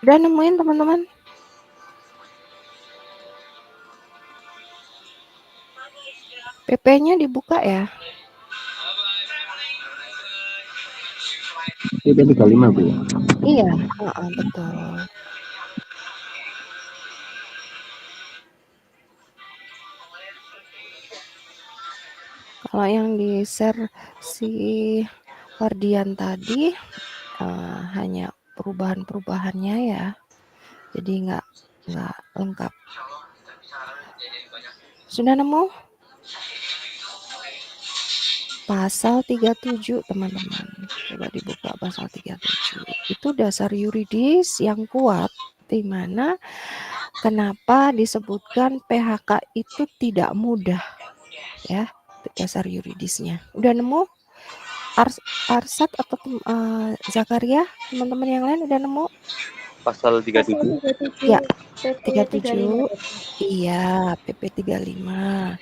Udah nemuin teman-teman? PP-nya dibuka ya? PP 35 Bu. Iya, betul. Kalau yang di-share si Fardian tadi hanya perubahan-perubahannya ya. Jadi nggak lengkap. Sudah nemu? Pasal 37, teman-teman. Coba dibuka pasal 37. Itu dasar yuridis yang kuat, di mana kenapa disebutkan PHK itu tidak mudah, ya, dasar yuridisnya. Udah nemu? Arsat atau Zakaria, teman-teman yang lain udah nemu? Pasal 37. Ya, 37. Iya, PP 35.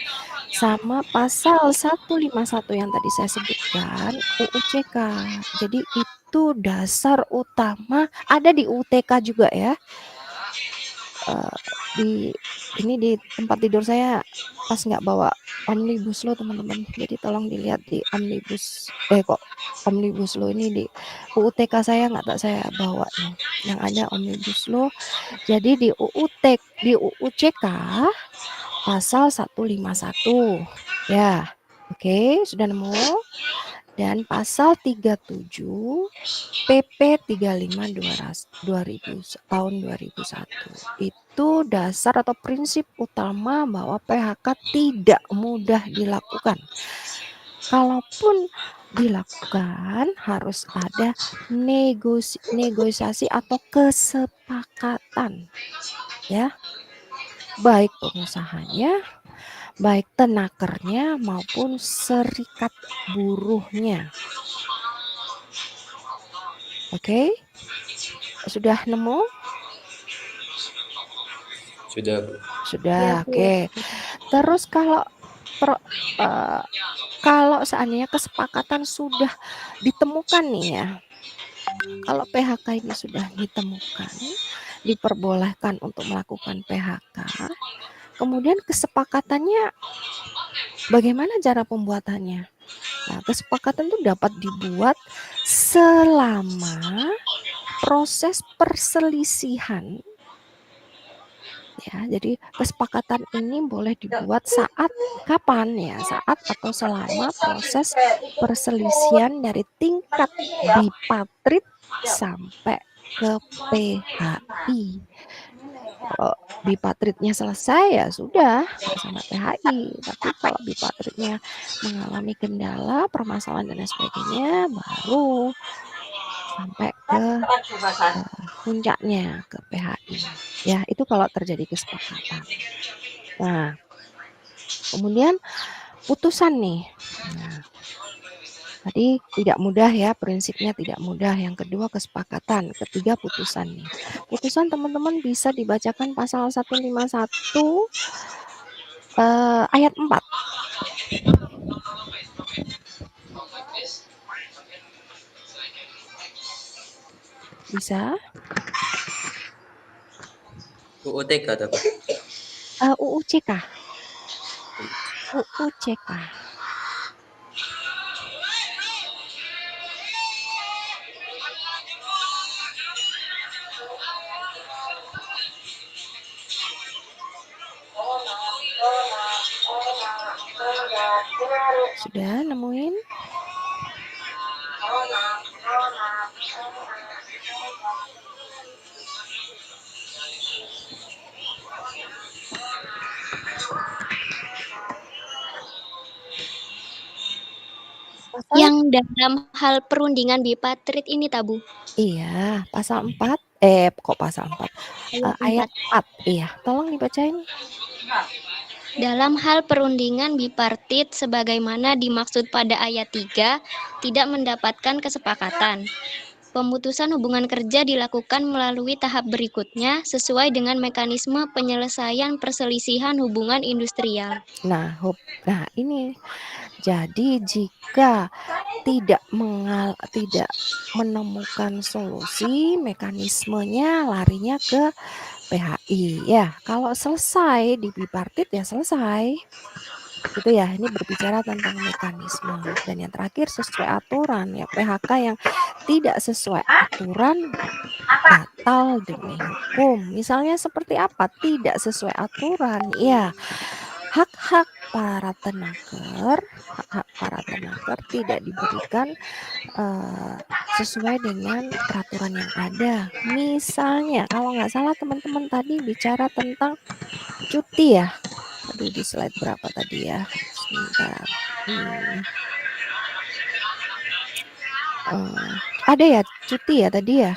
Sama pasal 151 yang tadi saya sebutkan, UUCK. Jadi itu dasar utama, ada di UTK juga ya. Di tempat tidur saya pas nggak bawa Omnibus Law, teman-teman. Jadi tolong dilihat di Omnibus Law ini di UUTK saya nggak saya bawa nih. Yang ada Omnibus Law. Jadi di UUCK pasal 151. Ya. Oke, sudah nemu. Dan pasal 37 PP 35 tahun 2001. Itu dasar atau prinsip utama bahwa PHK tidak mudah dilakukan. Kalaupun dilakukan harus ada negosiasi atau kesepakatan, ya, baik pengusahanya, baik tenakernya maupun serikat buruhnya. Oke, sudah nemu? Sudah. Oke. Terus kalau seandainya kesepakatan sudah ditemukan nih ya, kalau PHK ini sudah ditemukan, diperbolehkan untuk melakukan PHK, kemudian kesepakatannya bagaimana cara pembuatannya? Nah, kesepakatan itu dapat dibuat selama proses perselisihan. Ya, jadi kesepakatan ini boleh dibuat saat kapan ya? Saat atau selama proses perselisihan dari tingkat bipatrit sampai ke PHI. Kalau bipatritnya selesai ya sudah sampai PHI. Tapi kalau bipatritnya mengalami kendala, permasalahan dan sebagainya, baru sampai ke puncaknya ke PHI. Ya, itu kalau terjadi kesepakatan. Nah, kemudian putusan nih. Nah, tadi tidak mudah ya, prinsipnya tidak mudah. Yang kedua kesepakatan, ketiga putusan nih. Putusan teman-teman bisa dibacakan pasal 151 ayat 4. Bisa? UUTK dapat. UUCK. UUCK. Sudah nemuin? Yang dalam hal perundingan bipatrit ini, Tabu. Iya, pasal 4. Kok pasal 4? Ayat 4. Iya, tolong dibacain. Dalam hal perundingan bipartit sebagaimana dimaksud pada ayat 3 tidak mendapatkan kesepakatan. Pemutusan hubungan kerja dilakukan melalui tahap berikutnya sesuai dengan mekanisme penyelesaian perselisihan hubungan industrial. Nah, ini. Jadi jika tidak menemukan solusi, mekanismenya larinya ke PHI. Ya, kalau selesai di bipartit ya selesai. Gitu ya, ini berbicara tentang mekanisme. Dan yang terakhir sesuai aturan ya, PHK yang tidak sesuai aturan batal demi hukum. Misalnya seperti apa? Tidak sesuai aturan. Ya, hak-hak para tenaker tidak diberikan sesuai dengan peraturan yang ada. Misalnya, kalau nggak salah teman-teman tadi bicara tentang cuti ya. Aduh, di slide berapa tadi ya? Sebentar. Ada ya cuti ya tadi ya?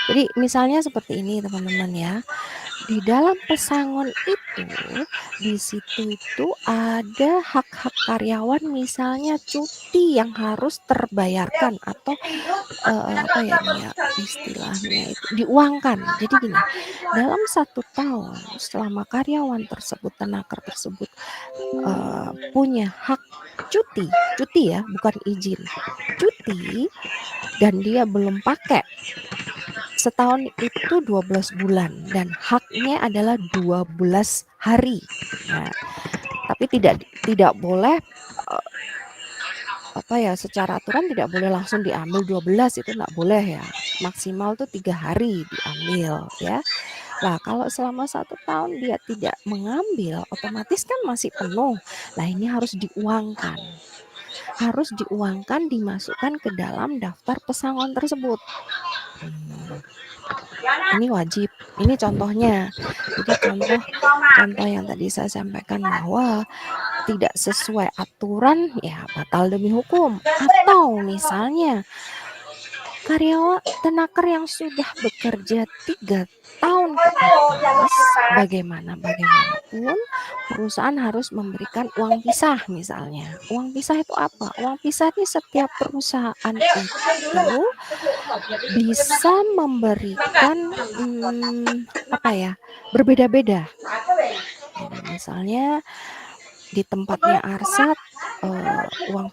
Jadi misalnya seperti ini teman-teman ya. Di dalam pesangon itu, di situ itu ada hak-hak karyawan misalnya cuti yang harus terbayarkan atau apa ya nih ya istilahnya itu diuangkan. Jadi gini, dalam 1 tahun selama karyawan tersebut, tenaker tersebut punya hak cuti ya, bukan izin, cuti dan dia belum pakai setahun itu 12 bulan dan haknya adalah 12 hari. Nah, tapi tidak boleh apa ya secara aturan tidak boleh langsung diambil 12 itu enggak boleh ya. Maksimal tuh 3 hari diambil ya. Lah kalau selama 1 tahun dia tidak mengambil otomatis kan masih penuh. Lah ini harus diuangkan. Harus diuangkan dimasukkan ke dalam daftar pesangon tersebut. Ini wajib. Ini contohnya. Jadi contoh yang tadi saya sampaikan bahwa tidak sesuai aturan ya batal demi hukum. Atau misalnya karyawan tenaker yang sudah bekerja 3 tahun ke atas, bagaimanapun perusahaan harus memberikan uang pisah misalnya. Uang pisah itu apa? Uang pisah ini setiap perusahaan itu bisa memberikan apa ya? Berbeda-beda. Jadi misalnya di tempatnya Arsat uang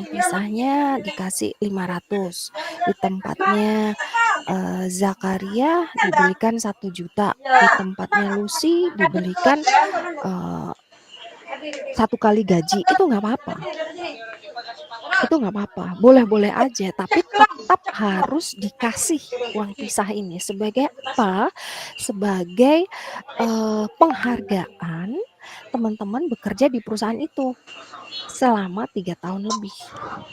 pisahnya dikasih 500. Di tempatnya Zakaria dibelikan 1 juta. Di tempatnya Lucy dibelikan 1 kali gaji. Itu nggak apa-apa. Itu nggak apa-apa. Boleh-boleh aja. Tapi tetap harus dikasih uang pisah ini. Sebagai apa? Sebagai penghargaan teman-teman bekerja di perusahaan itu selama 3 tahun lebih.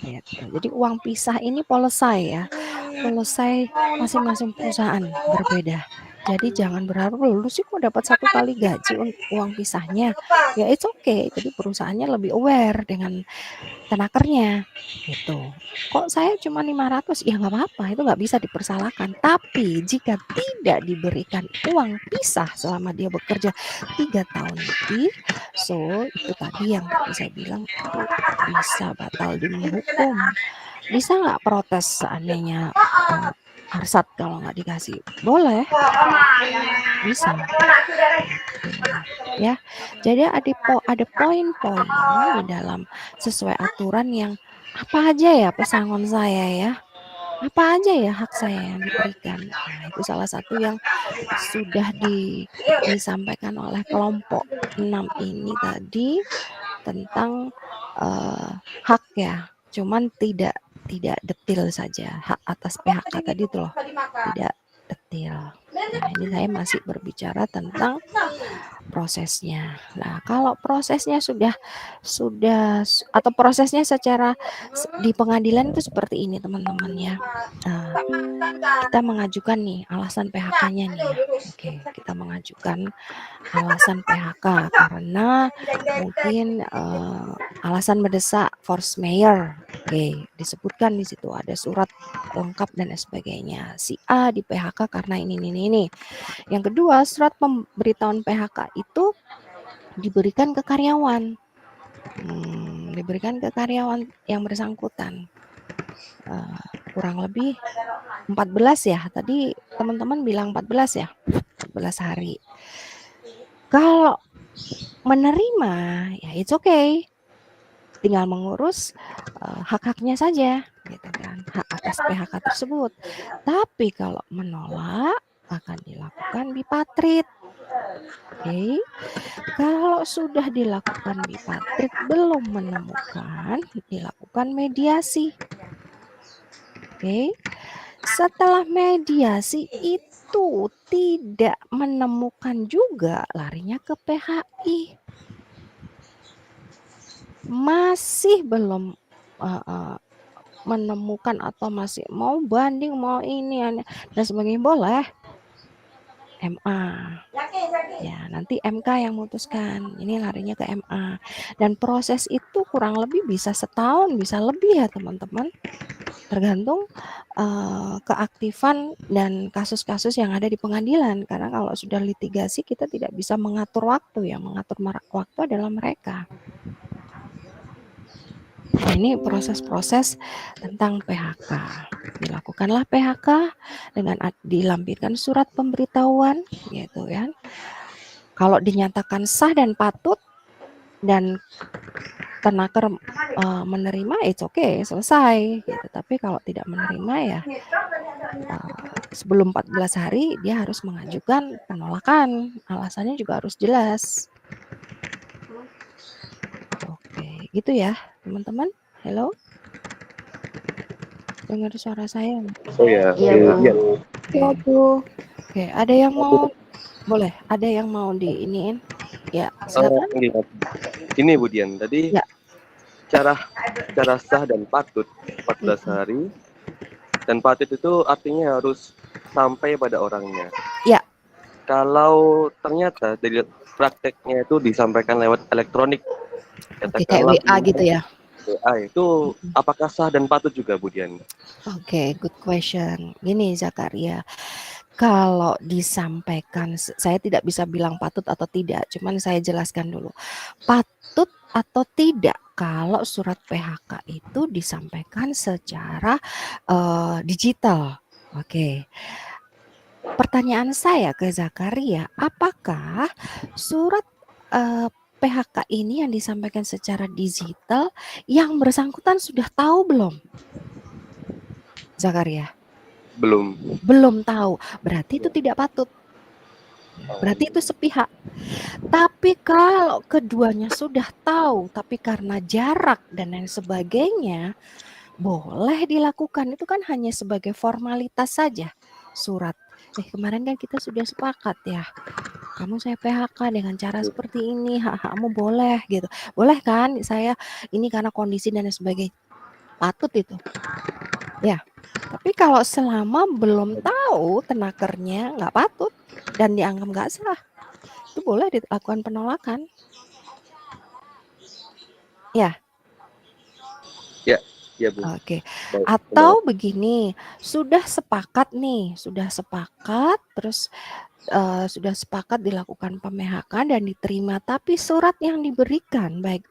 Gitu. Jadi uang pisah ini policy ya. Policy masing-masing perusahaan berbeda. Jadi jangan berharap lu sih kok dapat 1 kali gaji uang pisahnya. Ya it's okay. Jadi perusahaannya lebih aware dengan tenakernya gitu. Kok saya cuma 500? Ya nggak apa-apa, itu nggak bisa dipersalahkan. Tapi jika tidak diberikan uang pisah selama dia bekerja 3 tahun lebih, so itu tadi yang tadi saya bilang itu bisa batal demi hukum. Bisa nggak protes seandainya Arsat kalau nggak dikasih? Boleh. Bisa. Ya. Jadi ada poin-poin di dalam sesuai aturan yang apa aja ya pesangon saya ya. Apa aja ya hak saya yang diberikan. Nah, itu salah satu yang sudah disampaikan oleh kelompok 6 ini tadi tentang hak ya. Cuman tidak detil saja. Hak atas PHK tadi itu loh. Tidak detil. Nah, ini saya masih berbicara tentang prosesnya. Nah, kalau prosesnya sudah atau prosesnya secara di pengadilan itu seperti ini teman-teman ya. Kita mengajukan nih alasan PHK-nya nih ya. Oke, kita mengajukan alasan PHK karena mungkin alasan mendesak force majeure. Oke, disebutkan di situ ada surat lengkap dan sebagainya. Si A di PHK karena ini. Yang kedua, surat pemberitahuan PHK itu diberikan ke karyawan. Diberikan ke karyawan yang bersangkutan. Kurang lebih 14 ya. Tadi teman-teman bilang 14 ya. 14 hari. Kalau menerima ya it's okay. Tinggal mengurus hak-haknya saja gitu kan. Hak atas PHK tersebut. Tapi kalau menolak akan dilakukan bipatrit. Oke. Kalau sudah dilakukan bipatrit belum menemukan, dilakukan mediasi. Oke. Setelah mediasi itu tidak menemukan juga, larinya ke PHI. Masih belum menemukan atau masih mau banding, mau ini dan sebagainya boleh. MA. Ya, nanti MK yang memutuskan. Ini larinya ke MA. Dan proses itu kurang lebih bisa setahun, bisa lebih ya teman-teman. Tergantung keaktifan dan kasus-kasus yang ada di pengadilan. Karena kalau sudah litigasi kita tidak bisa mengatur waktu. Yang mengatur waktu adalah mereka. Nah, ini proses-proses tentang PHK. Dilakukanlah PHK dengan dilampirkan surat pemberitahuan, gitu kan. Kalau dinyatakan sah dan patut dan tenaker menerima, it's okay, selesai. Gitu. Tapi kalau tidak menerima ya sebelum 14 hari dia harus mengajukan penolakan. Alasannya juga harus jelas. Oke, gitu ya teman-teman. Halo? Dengar suara saya? Oh ya, Iya, Bu. Oke, ada yang mau? Boleh, ada yang mau diiniin? Ya, silakan. Ini Bu Dian, tadi ya. cara sah dan patut 14 hari, dan patut itu artinya harus sampai pada orangnya. Ya. Kalau ternyata dari prakteknya itu disampaikan lewat elektronik, kayak WA gitu ya? WA itu apakah sah dan patut juga, Bu Dian? Oke, good question. Gini Zakaria, kalau disampaikan, saya tidak bisa bilang patut atau tidak, cuman saya jelaskan dulu. Patut atau tidak kalau surat PHK itu disampaikan secara digital. Oke. Pertanyaan saya ke Zakaria, apakah surat PHK ini yang disampaikan secara digital yang bersangkutan sudah tahu belum? Zakaria? Belum tahu. Berarti itu tidak patut. Berarti itu sepihak. Tapi kalau keduanya sudah tahu, tapi karena jarak dan lain sebagainya, boleh dilakukan. Itu kan hanya sebagai formalitas saja. Surat. Kemarin kan kita sudah sepakat ya. Kamu saya PHK dengan cara seperti ini, hak-hakmu boleh gitu. Boleh kan saya ini karena kondisi dan sebagainya. Patut itu. Ya. Tapi kalau selama belum tahu tenakernya nggak patut dan dianggap nggak sah, itu boleh dilakukan penolakan. Ya. Ya Bu. Oke. Atau begini, sudah sepakat, terus sudah sepakat dilakukan PHK dan diterima, tapi surat yang diberikan baik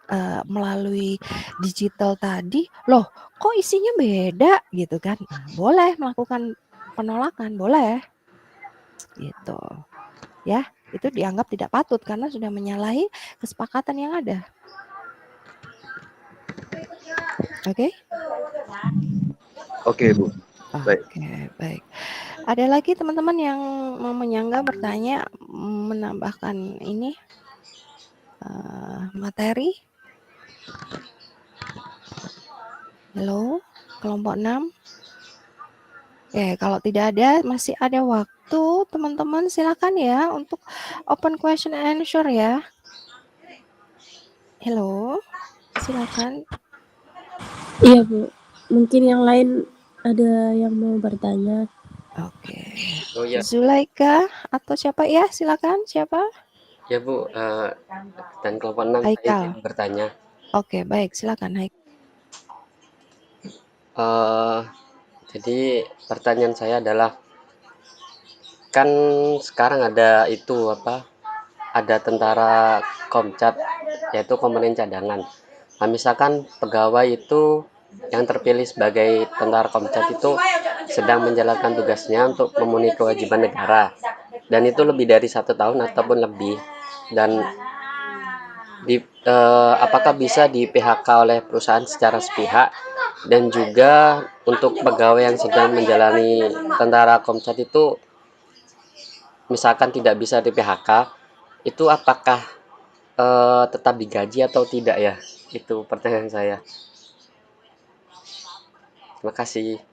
melalui digital tadi, loh kok isinya beda gitu kan? Nah, boleh melakukan penolakan, boleh. Gitu. Ya, itu dianggap tidak patut karena sudah menyalahi kesepakatan yang ada. Oke? Oke, Bu. Baik. Oke, baik. Ada lagi teman-teman yang mau menyangga, bertanya, menambahkan ini materi? Halo, kelompok 6? Oke, kalau tidak ada, masih ada waktu, teman-teman silakan ya untuk open question and answer ya. Halo, silakan. Iya Bu, mungkin yang lain ada yang mau bertanya. Oke. Zulaika atau siapa ya? Silakan, siapa? Ya Bu, dan kelompok 6 saya ingin bertanya. Oke, baik, silakan Haikal. Jadi pertanyaan saya adalah, kan sekarang ada itu ada tentara Komcat, yaitu komponen cadangan. Nah, misalkan pegawai itu yang terpilih sebagai tentara Komcat itu sedang menjalankan tugasnya untuk memenuhi kewajiban negara, dan itu lebih dari 1 tahun ataupun lebih, dan apakah bisa di PHK oleh perusahaan secara sepihak, dan juga untuk pegawai yang sedang menjalani tentara Komcat itu misalkan tidak bisa di PHK, itu apakah tetap digaji atau tidak ya? Itu pertanyaan saya. Terima kasih.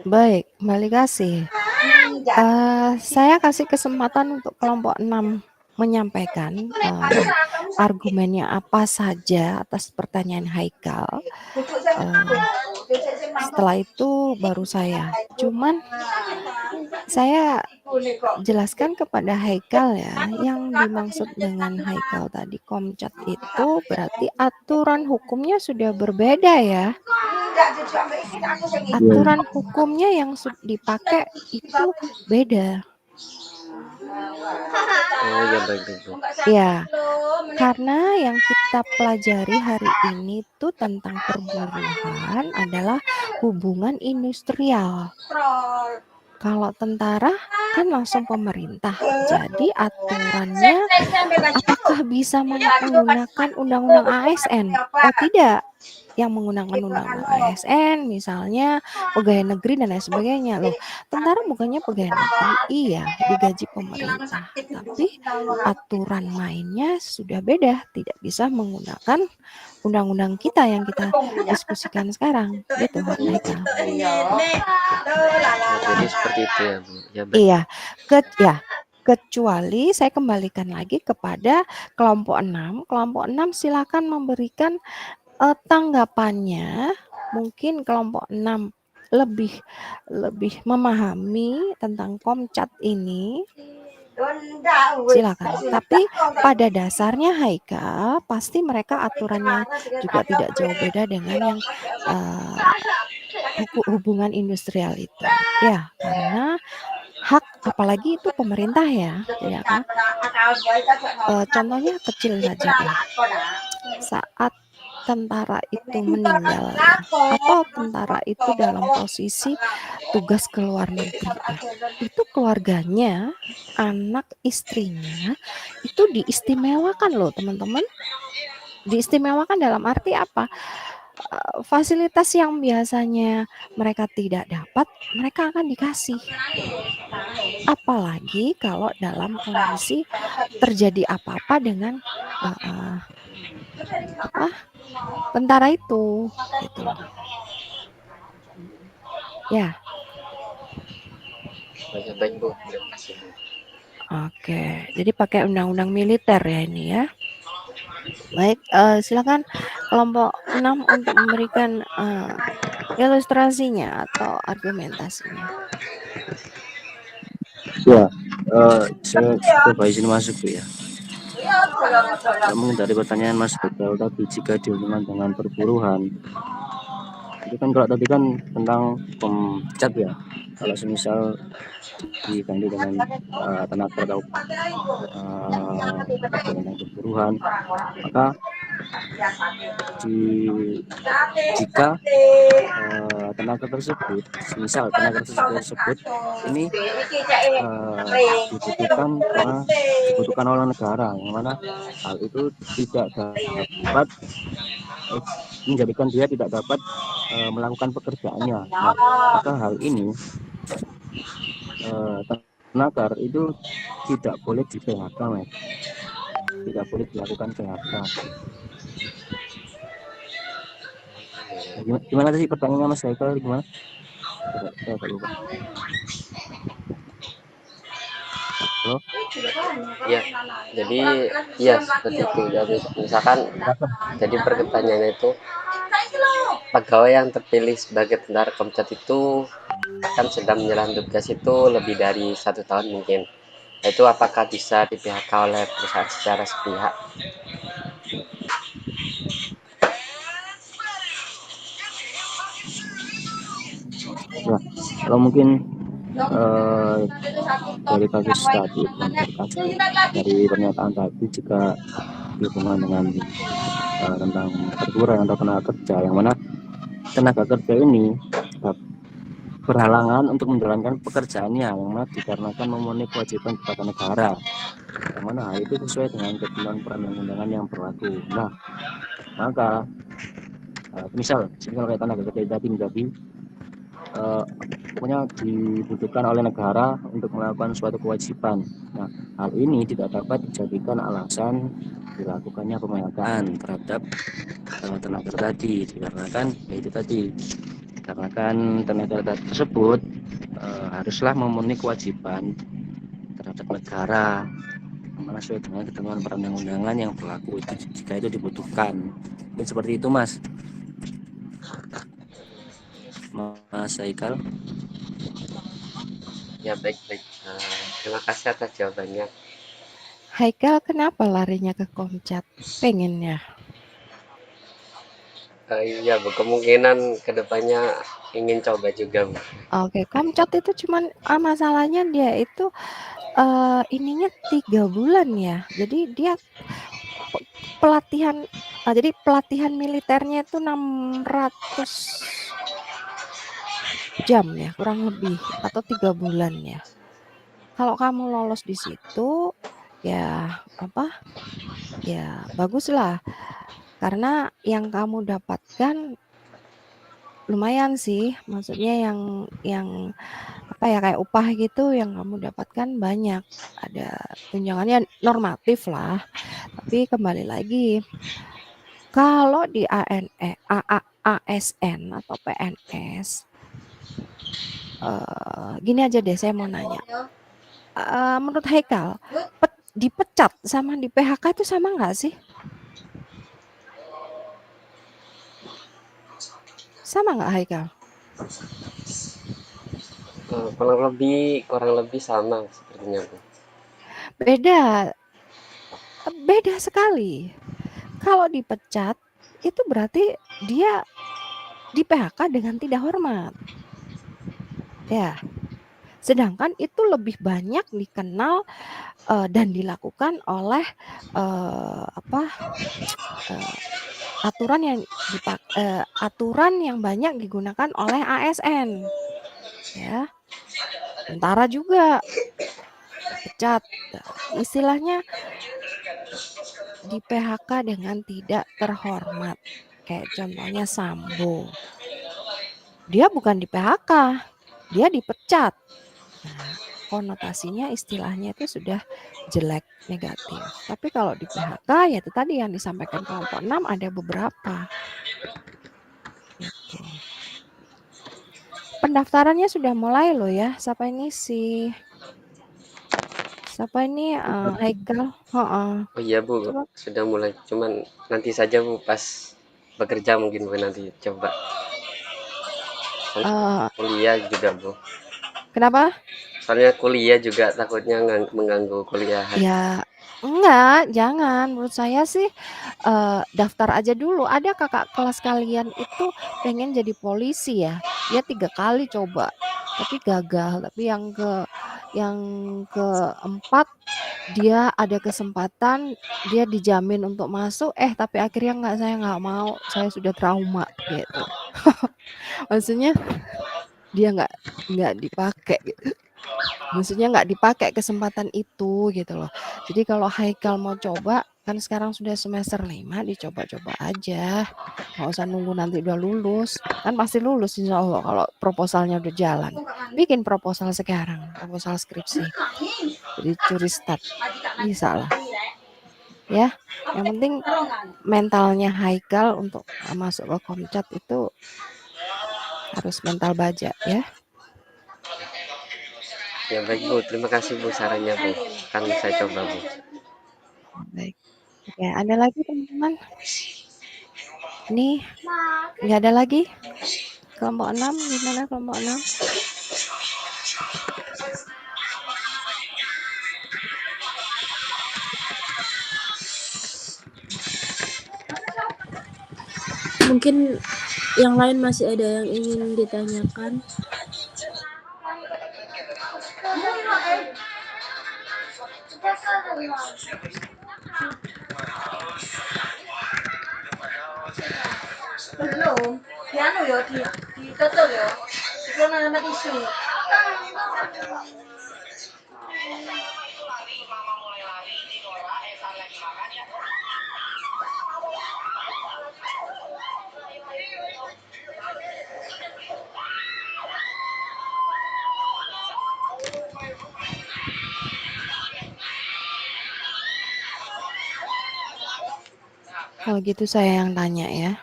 Baik, kembali kasih. Saya kasih kesempatan untuk kelompok 6 menyampaikan argumennya apa saja atas pertanyaan Haikal. Setelah itu baru saya. Cuman saya jelaskan kepada Haikal ya, yang dimaksud dengan Haikal tadi Komcat itu berarti aturan hukumnya sudah berbeda ya. Aturan hukumnya yang dipakai itu beda. Oh ya, baik. Ya, karena yang kita pelajari hari ini tuh tentang perburuhan adalah hubungan industrial. Kalau tentara kan langsung pemerintah. Jadi aturannya apakah bisa menggunakan undang-undang ASN? Oh tidak. Yang menggunakan undang-undang ASN misalnya pegawai negeri dan lain sebagainya. Loh, tentara bukannya pegawai negeri? Iya, digaji pemerintah. Tapi aturan mainnya sudah beda. Tidak bisa menggunakan undang-undang kita yang kita diskusikan sekarang. Gitu, Haikal. Jadi seperti itu ya, Bu. Ya, baik. Iya, kecuali saya kembalikan lagi kepada kelompok 6. Kelompok 6 silakan memberikan tanggapannya. Mungkin kelompok 6 lebih memahami tentang Komcat ini. Silakan. Tapi pada dasarnya Haikal, pasti mereka aturannya juga tidak jauh beda dengan yang hubungan industrial itu. Ya, karena hak apalagi itu pemerintah ya, ya kan? Contohnya kecil saja deh. Saat tentara itu meninggal ya, atau tentara itu dalam posisi tugas ke luar negeri ya, itu keluarganya, anak istrinya itu diistimewakan loh teman-teman. Diistimewakan dalam arti apa? Fasilitas yang biasanya mereka tidak dapat, mereka akan dikasih. Apalagi kalau dalam kondisi terjadi apa-apa dengan tentara itu, gitu loh. Ya. Baik, Bu. Terima kasih. Oke, jadi pakai undang-undang militer ya ini ya. Baik, silakan kelompok 6 untuk memberikan ilustrasinya atau argumentasinya. Ya, saya coba izin masuk Bu ya. Namun dari pertanyaan Mas Begal tadi, jika dihubungkan dengan perburuhan, itu kan kalau tadi kan tentang Komcat ya. Kalau semisal diganti dengan tenaga atau tentang perburuhan, maka jika tenaga tersebut, misal tenaga tersebut ini dibutuhkan oleh negara, yang mana hal itu tidak dapat menjadikan dia tidak dapat melakukan pekerjaannya. Nah, maka hal ini tenaga itu tidak boleh di PHK, tidak boleh dilakukan PHK. Gimana sih pertanyaannya Mas Haikal, gimana? Saya agak lupa. Halo? Ya, jadi ya seperti itu. Jadi misalkan jadi pertanyaannya itu pegawai yang terpilih sebagai tentara Komcat itu kan sedang menjalankan tugas itu lebih dari 1 tahun mungkin. Itu apakah bisa di PHK oleh perusahaan secara sepihak? Ya, kalau mungkin dari kasus tadi, dari pernyataan tadi, jika dihubungan dengan tentang perburuhan atau tenaga kerja, yang mana tenaga kerja ini berhalangan untuk menjalankan pekerjaannya, yang mana dikarenakan memenuhi kewajiban kepada negara, yang mana hal itu sesuai dengan ketentuan perundang-undangan yang berlaku. Nah, maka misal kayak tenaga kerja tadi menjadi pokoknya dibutuhkan oleh negara untuk melakukan suatu kewajiban. Nah, hal ini tidak dapat dijadikan alasan dilakukannya pemangkakan terhadap tenaga tadi, dikarenakan itu tadi, dikarenakan tenaga tersebut haruslah memenuhi kewajiban terhadap negara, mana sesuai dengan ketentuan perundang-undangan yang berlaku itu, jika itu dibutuhkan. Dan seperti itu, Mas. Mas Haikal. Ya baik-baik. Terima kasih atas jawabannya. Haikal kenapa larinya ke Komcat? Pengen ya? Iya Bu, kemungkinan kedepannya ingin coba juga Bu. Oke, Komcat itu cuman masalahnya dia itu ininya 3 bulan ya. Jadi dia pelatihan jadi pelatihan militernya itu 600 jam ya, kurang lebih, atau 3 bulan ya. Kalau kamu lolos di situ, ya ya baguslah. Karena yang kamu dapatkan lumayan sih, maksudnya yang kayak upah gitu yang kamu dapatkan banyak. Ada tunjangannya normatif lah. Tapi kembali lagi, kalau di ASN atau PNS, gini aja deh saya mau nanya. Menurut Haikal, dipecat sama di PHK itu sama nggak sih? Sama nggak Haikal? Kurang lebih sama sepertinya Bu. Beda sekali. Kalau dipecat itu berarti dia di PHK dengan tidak hormat. Ya. Sedangkan itu lebih banyak dikenal dan dilakukan oleh aturan yang banyak digunakan oleh ASN. Ya. Tentara juga dipecat. Istilahnya di PHK dengan tidak terhormat. Kayak contohnya Sambo. Dia bukan di PHK, dia dipecat. Nah, konotasinya istilahnya itu sudah jelek, negatif. Tapi kalau di PHK ya itu tadi yang disampaikan kelompok 6 ada beberapa. Gitu. Pendaftarannya sudah mulai loh ya. Siapa ini Haikal? Oh iya Bu, Coba. sudah mulai. Cuman nanti saja Bu, pas bekerja mungkin Bu nanti coba. Kuliah juga Bu. Kenapa? Soalnya kuliah juga takutnya mengganggu kuliah. Ya enggak, jangan. Menurut saya sih daftar aja dulu. Ada kakak kelas kalian itu pengen jadi polisi ya. Dia 3 kali coba, tapi gagal. Tapi yang keempat dia ada kesempatan, dia dijamin untuk masuk, tapi akhirnya saya nggak mau, saya sudah trauma gitu. Maksudnya dia nggak dipakai gitu. Maksudnya nggak dipakai kesempatan itu gitu loh. Jadi kalau Haikal mau coba, kan sekarang sudah semester 5, dicoba-coba aja. Nggak usah nunggu nanti udah lulus. Kan pasti lulus insya Allah kalau proposalnya udah jalan. Bikin proposal sekarang, proposal skripsi. Jadi curi start, bisa lah. Ya, yang penting mentalnya Haikal untuk masuk ke Komcat itu harus mental baja ya. Ya baik Bu, terima kasih Bu sarannya Bu. Kan saya coba Bu. Baik. Oke, ada lagi teman-teman? Ini nggak ada lagi? Kelompok 6, gimana kelompok 6? Mungkin yang lain masih ada yang ingin ditanyakan. Belum. Di anu ya, ditutup ya. Itu nama tisu. Kalau gitu saya yang tanya ya.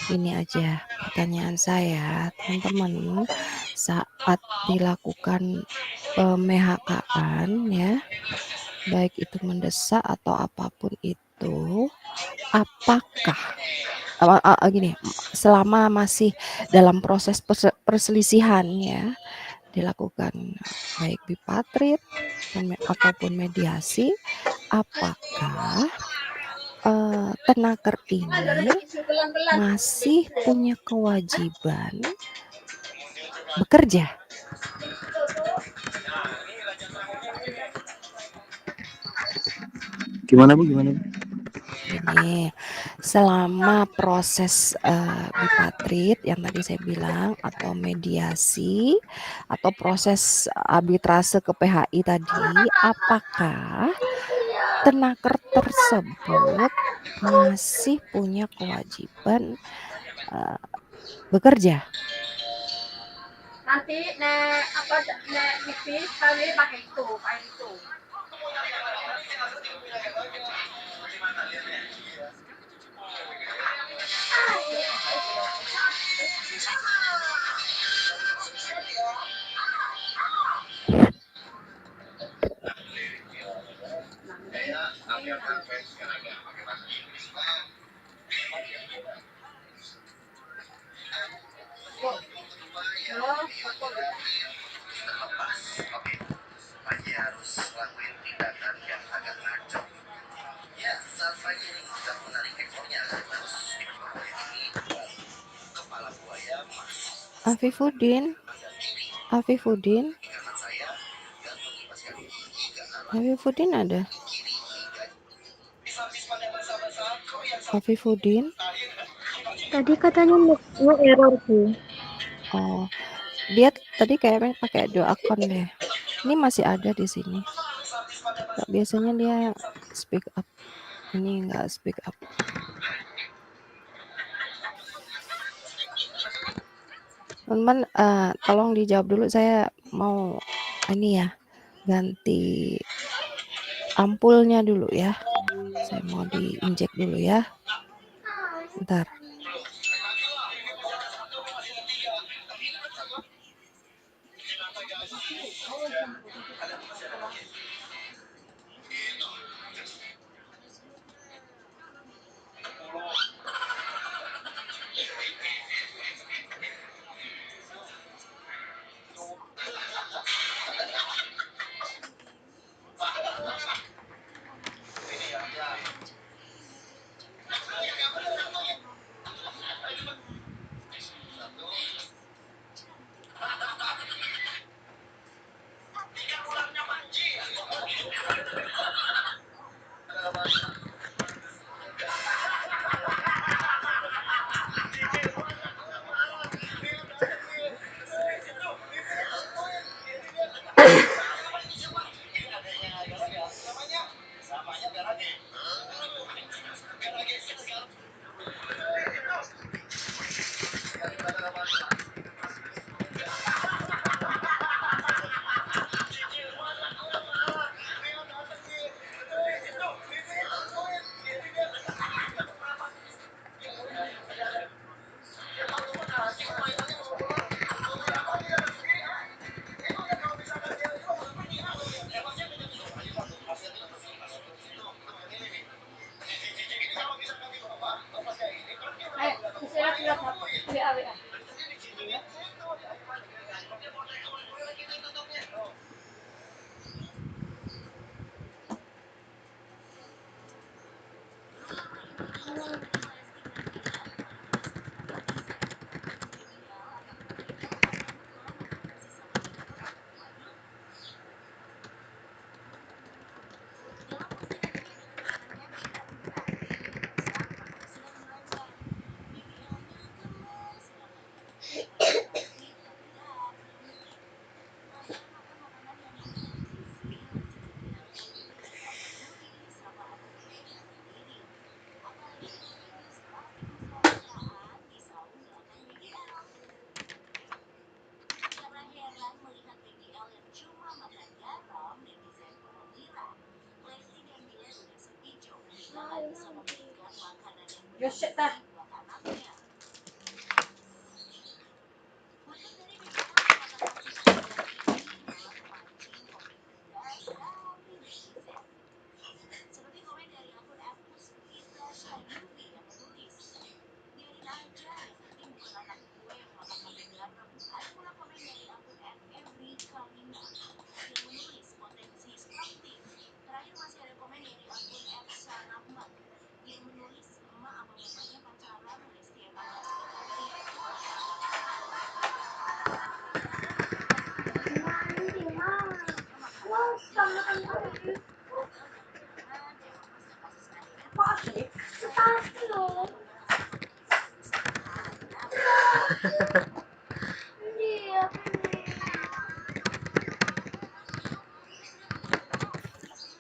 Ini aja pertanyaan saya, teman-teman. Saat dilakukan PMHK-an ya, baik itu mendesak atau apapun itu, apakah gini, selama masih dalam proses perselisihan ya, dilakukan baik bipatrit ataupun mediasi, apakah tenaker ini masih punya kewajiban bekerja? Gimana Bu? Gimana Bu? Gini, selama proses bipatrit yang tadi saya bilang atau mediasi atau proses arbitrase ke PHI tadi, apakah tenaker tersebut masih punya kewajiban bekerja? Nanti nek apa nek nipis kali pakai itu, pakai itu. Afifuddin, Afifuddin, Afifuddin ada? Afifuddin? Tadi katanya no error Bu. Oh, dia tadi kayaknya pakai 2 akun deh. Ini masih ada di sini. Biasanya dia speak up. Ini enggak speak up. Teman-teman, tolong dijawab dulu, saya mau ini ya, ganti ampulnya dulu ya. Saya mau diinjek dulu ya. Bentar.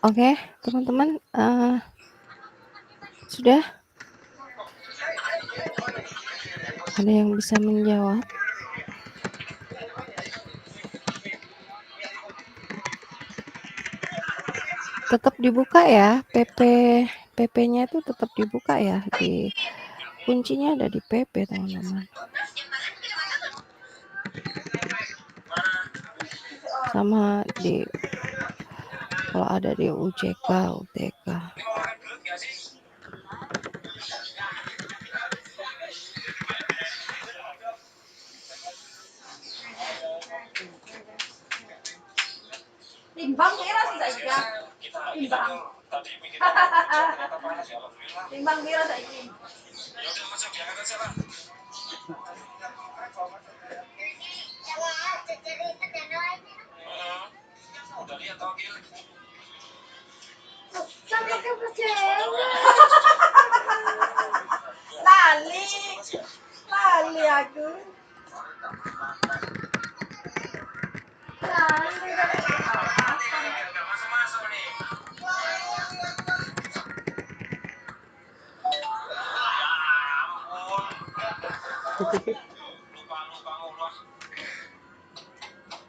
Oke, teman-teman, sudah? Ada yang bisa menjawab? Tetap dibuka ya, PP-nya itu tetap dibuka ya, di kuncinya ada di PP, teman-teman. Sama di kalau ada di UJK, UTK. Timbang merah sih saja. Timbang. Timbang merah saja. Lali. Lali aku.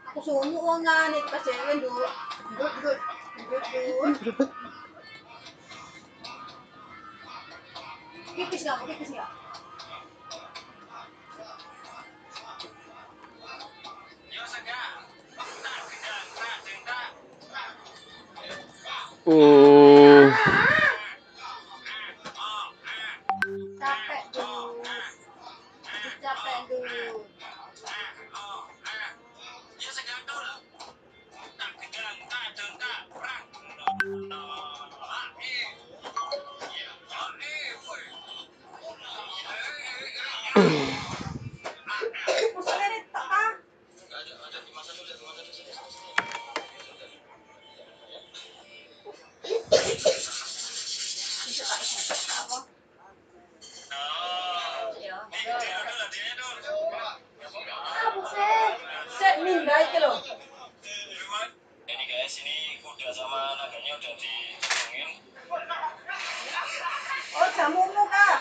Aku sumu uangan itu kasihan dulu. Duduk. Kikis nggak? Capek dulu. Set mindai ke lo. Ini guys, ini kuda sama naganya udah dicungin. Oh, jamumu kak.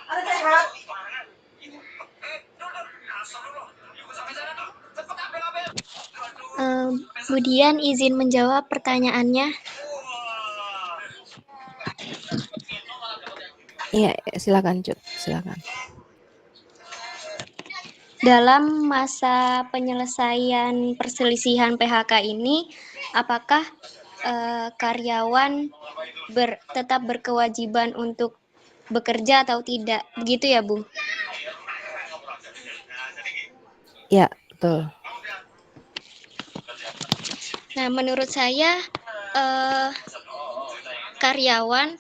Ada sehat. Budian izin menjawab pertanyaannya. Iya, silakan Cut, silakan. Dalam masa penyelesaian perselisihan PHK ini, apakah karyawan tetap berkewajiban untuk bekerja atau tidak? Begitu ya, Bu? Ya, betul. Nah, menurut saya karyawan,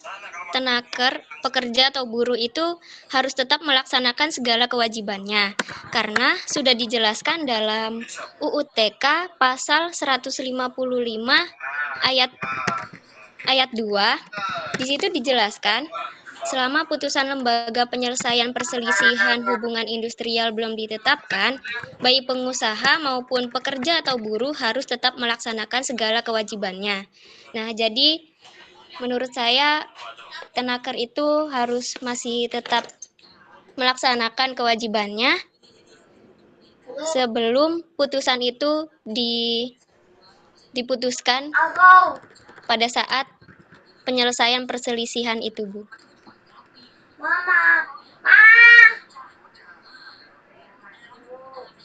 tenaker, pekerja atau buruh itu harus tetap melaksanakan segala kewajibannya karena sudah dijelaskan dalam UU TK pasal 155 ayat 2. Di situ dijelaskan selama putusan lembaga penyelesaian perselisihan hubungan industrial belum ditetapkan, baik pengusaha maupun pekerja atau buruh harus tetap melaksanakan segala kewajibannya. Nah, jadi menurut saya tenaker itu harus masih tetap melaksanakan kewajibannya sebelum putusan itu diputuskan pada saat penyelesaian perselisihan itu, Bu.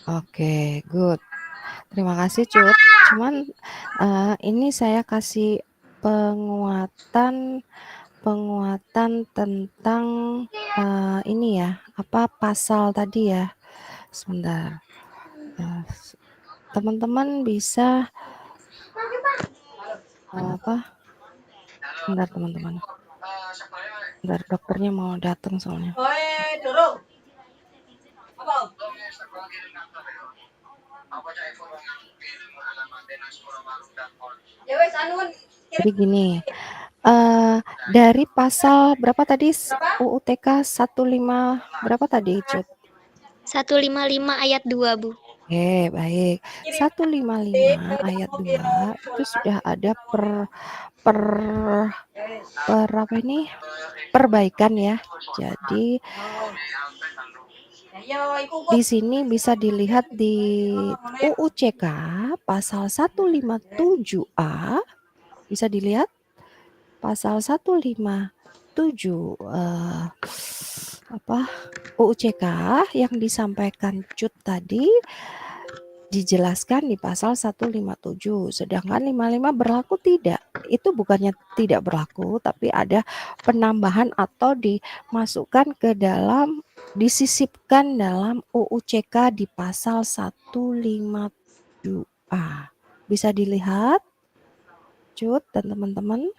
Oke, good. Terima kasih Cut. Cuman ini saya kasih penguatan tentang ini ya, apa pasal tadi ya. Sebentar. Teman-teman bisa Bentar teman-teman. Bentar, dokternya mau datang soalnya. Dorong. Apa? Ya wes anun. Jadi gini, dari pasal berapa tadi UU TK 15 berapa tadi Cut? 155 ayat 2, Bu. Oke, baik. 155 ayat 2 itu sudah ada apa ini? Perbaikan ya. Jadi di sini bisa dilihat di UU CK pasal 157A, bisa dilihat pasal 157 UU CK yang disampaikan Cut tadi dijelaskan di pasal 157, sedangkan 55 berlaku tidak. Itu bukannya tidak berlaku, tapi ada penambahan atau dimasukkan ke dalam, disisipkan dalam UU CK di pasal 157A. Bisa dilihat, Cut dan teman-teman?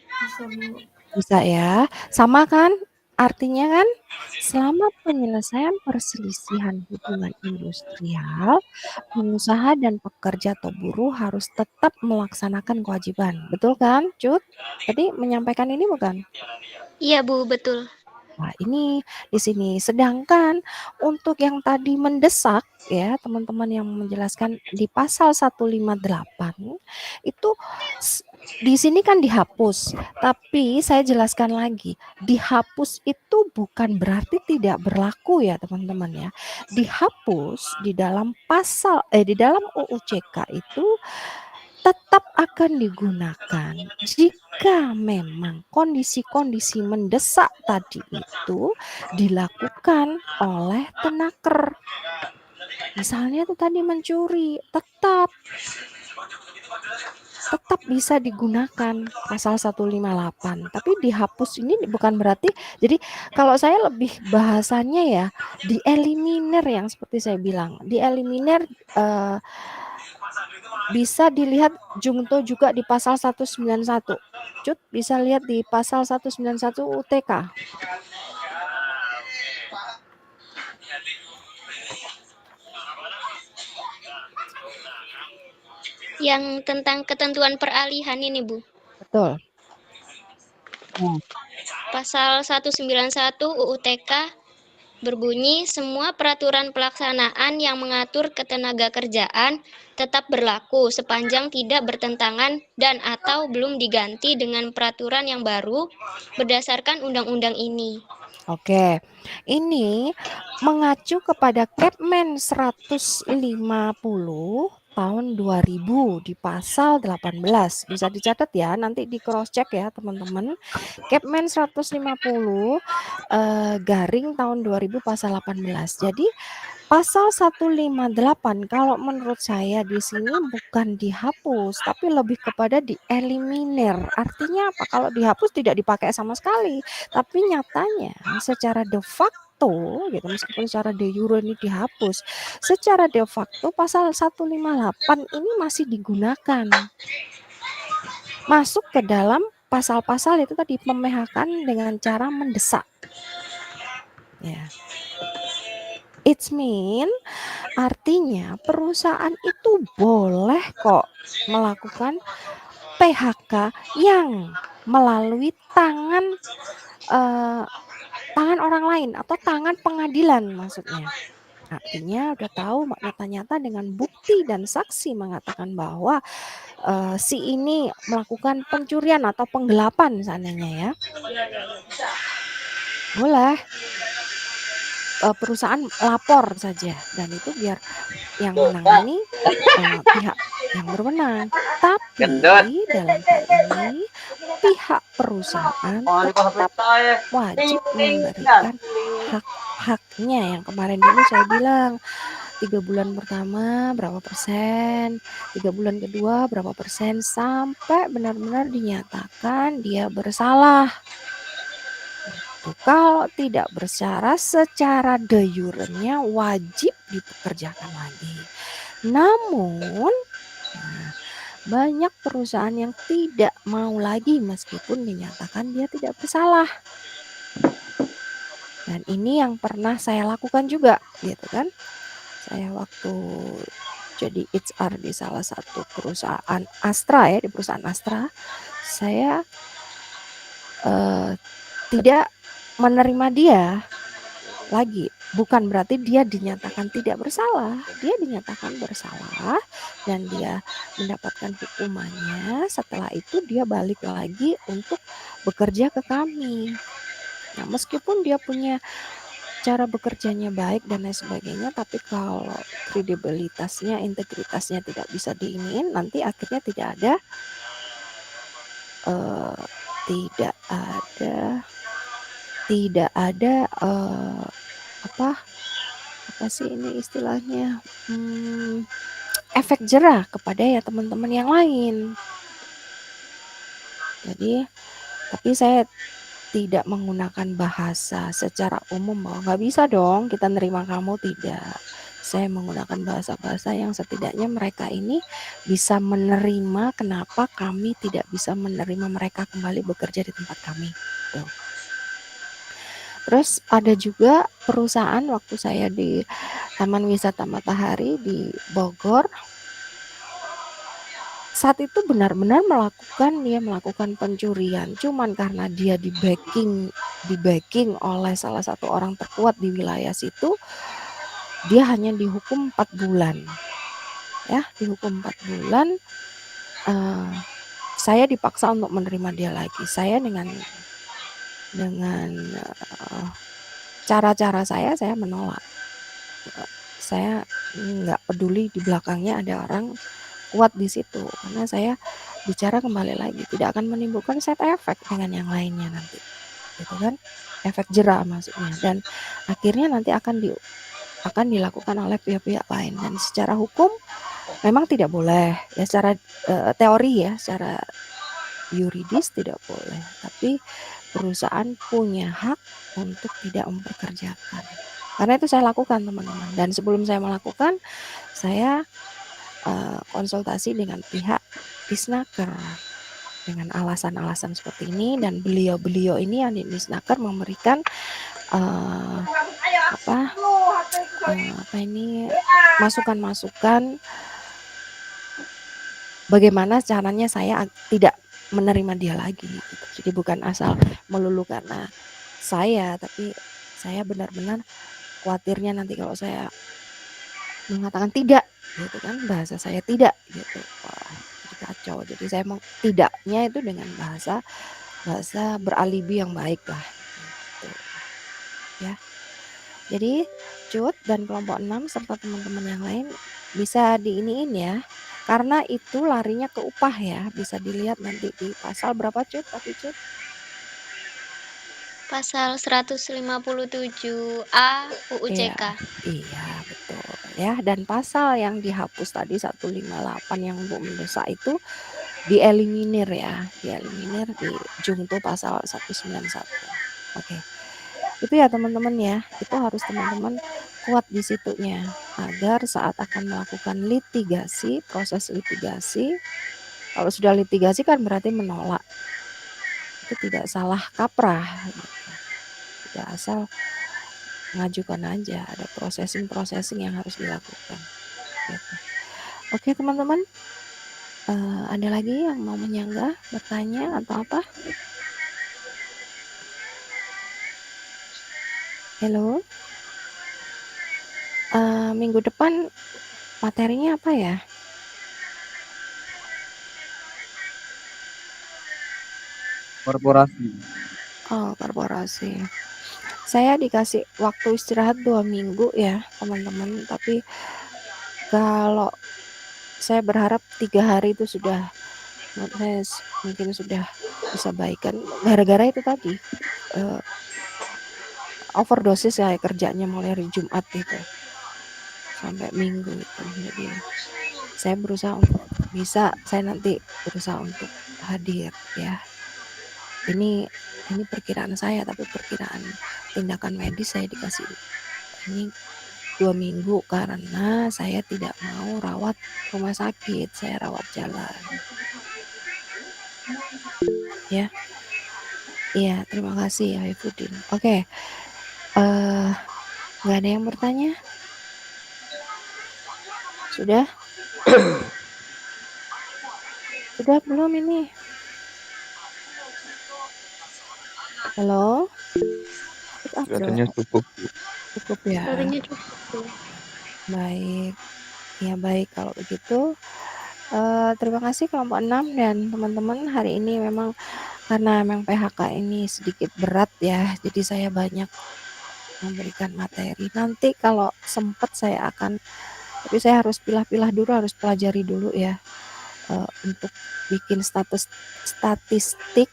Bisa, Bu. Bisa ya, sama kan? Artinya kan selama penyelesaian perselisihan hubungan industrial, pengusaha dan pekerja atau buruh harus tetap melaksanakan kewajiban. Betul kan, Cut? Tadi menyampaikan ini bukan? Iya, Bu, betul. Nah, ini di sini. Sedangkan untuk yang tadi mendesak ya, teman-teman yang menjelaskan di pasal 158 itu di sini kan dihapus. Tapi saya jelaskan lagi, dihapus itu bukan berarti tidak berlaku ya, teman-teman ya. Dihapus di dalam di dalam UU CK itu tetap akan digunakan jika memang kondisi-kondisi mendesak tadi itu dilakukan oleh tenaker. Misalnya itu tadi mencuri, tetap bisa digunakan pasal 158. Tapi dihapus ini bukan berarti, jadi kalau saya lebih bahasanya ya dieliminir, yang seperti saya bilang, dieliminir. Bisa dilihat jungto juga di pasal 191. Cut, bisa lihat di pasal 191 UTK. Yang tentang ketentuan peralihan ini, Bu. Betul. Pasal 191 UU TK berbunyi, semua peraturan pelaksanaan yang mengatur ketenagakerjaan tetap berlaku sepanjang tidak bertentangan dan atau belum diganti dengan peraturan yang baru berdasarkan undang-undang ini. Oke, ini mengacu kepada Kepmen 150 tahun 2000 di pasal 18. Bisa dicatat ya, nanti di cross check ya teman-teman. Kepmen 150 garing tahun 2000 pasal 18. Jadi pasal 158 kalau menurut saya di sini bukan dihapus, tapi lebih kepada dieliminir. Artinya apa? Kalau dihapus tidak dipakai sama sekali, tapi nyatanya secara de facto gitu, meskipun secara de jure ini dihapus, secara de facto pasal 158 ini masih digunakan. Masuk ke dalam pasal-pasal itu tadi, pemehkan dengan cara mendesak. Ya. It's mean artinya perusahaan itu boleh kok melakukan PHK yang melalui tangan orang lain atau tangan pengadilan maksudnya. Artinya udah tahu nyata-nyata dengan bukti dan saksi mengatakan bahwa si ini melakukan pencurian atau penggelapan seandainya ya. Boleh. Perusahaan lapor saja, dan itu biar yang menangani pihak yang berwenang. Tapi dalam hal ini pihak perusahaan tetap wajib memberikan hak-haknya. Yang kemarin dulu saya bilang 3 bulan pertama berapa persen, 3 bulan kedua berapa persen, sampai benar-benar dinyatakan dia bersalah. Kalau tidak bersyarat secara de jure-nya wajib dipekerjakan lagi. Namun banyak perusahaan yang tidak mau lagi meskipun dinyatakan dia tidak bersalah. Dan ini yang pernah saya lakukan juga, gitu kan? Saya waktu jadi HR di salah satu perusahaan Astra ya, di perusahaan Astra, saya tidak menerima dia lagi, bukan berarti dia dinyatakan tidak bersalah. Dia dinyatakan bersalah dan dia mendapatkan hukumannya. Setelah itu dia balik lagi untuk bekerja ke kami. Nah, meskipun dia punya cara bekerjanya baik dan lain sebagainya, tapi kalau kredibilitasnya, integritasnya tidak bisa diiniin, nanti akhirnya tidak ada apa sih ini istilahnya, efek jerah kepada ya teman-teman yang lain. Jadi, tapi saya tidak menggunakan bahasa secara umum bahwa nggak bisa dong kita nerima kamu, tidak. Saya menggunakan bahasa-bahasa yang setidaknya mereka ini bisa menerima kenapa kami tidak bisa menerima mereka kembali bekerja di tempat kami. Tuh. Terus ada juga perusahaan waktu saya di Taman Wisata Matahari di Bogor, saat itu benar-benar melakukan pencurian, cuman karena dia di backing oleh salah satu orang terkuat di wilayah situ, dia hanya dihukum 4 bulan. Ya, dihukum 4 bulan. Saya dipaksa untuk menerima dia lagi. Saya dengan cara-cara saya menolak. Saya nggak peduli di belakangnya ada orang kuat di situ, karena saya bicara kembali lagi tidak akan menimbulkan side effect dengan yang lainnya nanti, gitu kan, efek jerah maksudnya, dan akhirnya nanti akan dilakukan oleh pihak-pihak lain, dan secara hukum memang tidak boleh ya, secara teori ya, secara yuridis tidak boleh, tapi perusahaan punya hak untuk tidak mempekerjakan. Karena itu saya lakukan teman-teman, dan sebelum saya melakukan, saya konsultasi dengan pihak Disnaker dengan alasan-alasan seperti ini, dan beliau-beliau ini yang di Disnaker memberikan masukan-masukan bagaimana caranya saya tidak menerima dia lagi gitu. Jadi bukan asal melulu karena saya, tapi saya benar-benar khawatirnya nanti kalau saya mengatakan tidak gitu kan, bahasa saya tidak gitu, wah jadi kacau. Jadi saya mau tidaknya itu dengan bahasa beralibi yang baik lah gitu ya. Jadi Cut dan kelompok 6 serta teman-teman yang lain bisa diiniin ya, karena itu larinya ke upah ya, bisa dilihat nanti di pasal berapa Cut tapi Cut? Pasal 157A UU CK. Iya betul ya, dan pasal yang dihapus tadi 158 yang untuk mendesak itu dieliminir ya, dieliminir di junto pasal 191. Oke. Itu ya teman-teman ya, itu harus teman-teman kuat di situnya agar saat akan melakukan litigasi, proses litigasi, kalau sudah litigasi kan berarti menolak, itu tidak salah kaprah gitu. Tidak asal mengajukan aja, ada processing yang harus dilakukan gitu. Oke teman-teman, ada lagi yang mau menyanggah, bertanya atau apa? Halo, minggu depan materinya apa ya? Korporasi. Oh, korporasi. Saya dikasih waktu istirahat 2 minggu ya teman-teman, tapi kalau saya berharap 3 hari itu sudah, mungkin sudah bisa baikan, gara-gara itu tadi overdosis ya kerjanya mulai hari Jumat gitu sampai Minggu itu. Jadi saya berusaha untuk saya nanti berusaha untuk hadir ya. Ini perkiraan saya, tapi perkiraan tindakan medis saya dikasih ini 2 minggu karena saya tidak mau rawat rumah sakit, saya rawat jalan. Ya. Iya, terima kasih ya Haifuddin. Oke. Nggak ada yang bertanya? Sudah? Sudah belum ini? Halo? Speak up dong. Kelihatannya cukup, Bu. Cukup ya. Sepertinya cukup. Bu. Baik. Ya baik kalau begitu. Terima kasih kelompok 6 dan teman-teman, hari ini memang karena memang PHK ini sedikit berat ya, jadi saya banyak memberikan materi. Nanti kalau sempat saya akan, tapi saya harus pilah-pilah dulu, harus pelajari dulu ya, untuk bikin statistik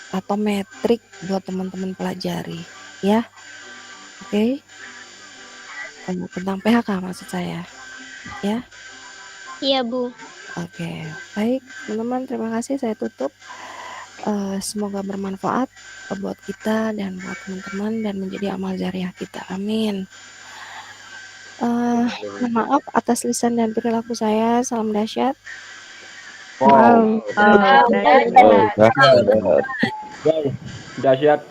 atau metrik buat teman-teman pelajari ya. Oke. Tentang PHK maksud saya ya. Iya, Bu. Oke, baik teman-teman, terima kasih, saya tutup. Semoga bermanfaat buat kita dan buat teman-teman dan menjadi amal jariah kita. Amin. Mohon maaf atas lisan dan perilaku saya. Salam dahsyat. Wow. Dahsyat.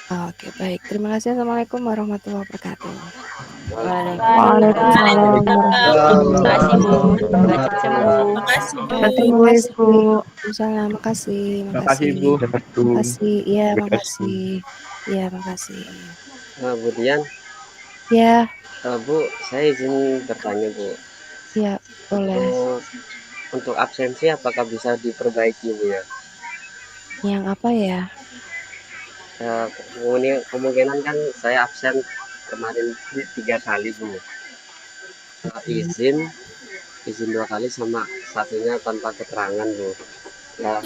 Oke, baik. Terima kasih. Assalamualaikum warahmatullahi wabarakatuh. Waalaikumsalam warahmatullahi Terima kasih Bu. Terima kasih. Makasih, Bu. Makasih. Iya, makasih. Iya, makasih. Bu Dian, Ya, Bu, saya izin bertanya, Bu. ya boleh. Untuk absensi apakah bisa diperbaiki, Bu ya? Yang apa ya? Kemungkinan kan saya absen kemarin 3 kali, Bu. Izin 2 kali sama satunya tanpa keterangan, Bu. Ya,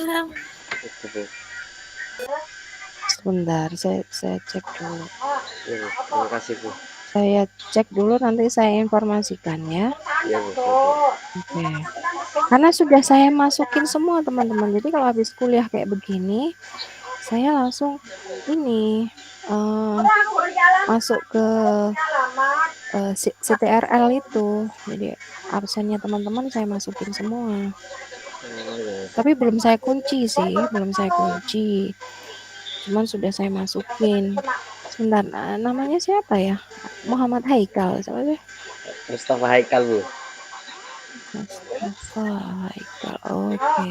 itu, Bu. Sebentar, saya cek dulu. Ya, Bu. Terima kasih, Bu. Saya cek dulu, nanti saya informasikan ya. Ya, Bu. Oke. Karena sudah saya masukin semua teman-teman. Jadi kalau habis kuliah kayak begini, saya langsung ini masuk ke CTRL itu. Jadi absennya teman-teman saya masukin semua. Tapi belum saya kunci sih, Cuman sudah saya masukin. Sebentar, namanya siapa ya? Muhammad Haikal, siapa sih? Mustafa Haikal, Bu. Mustafa Haikal, oke.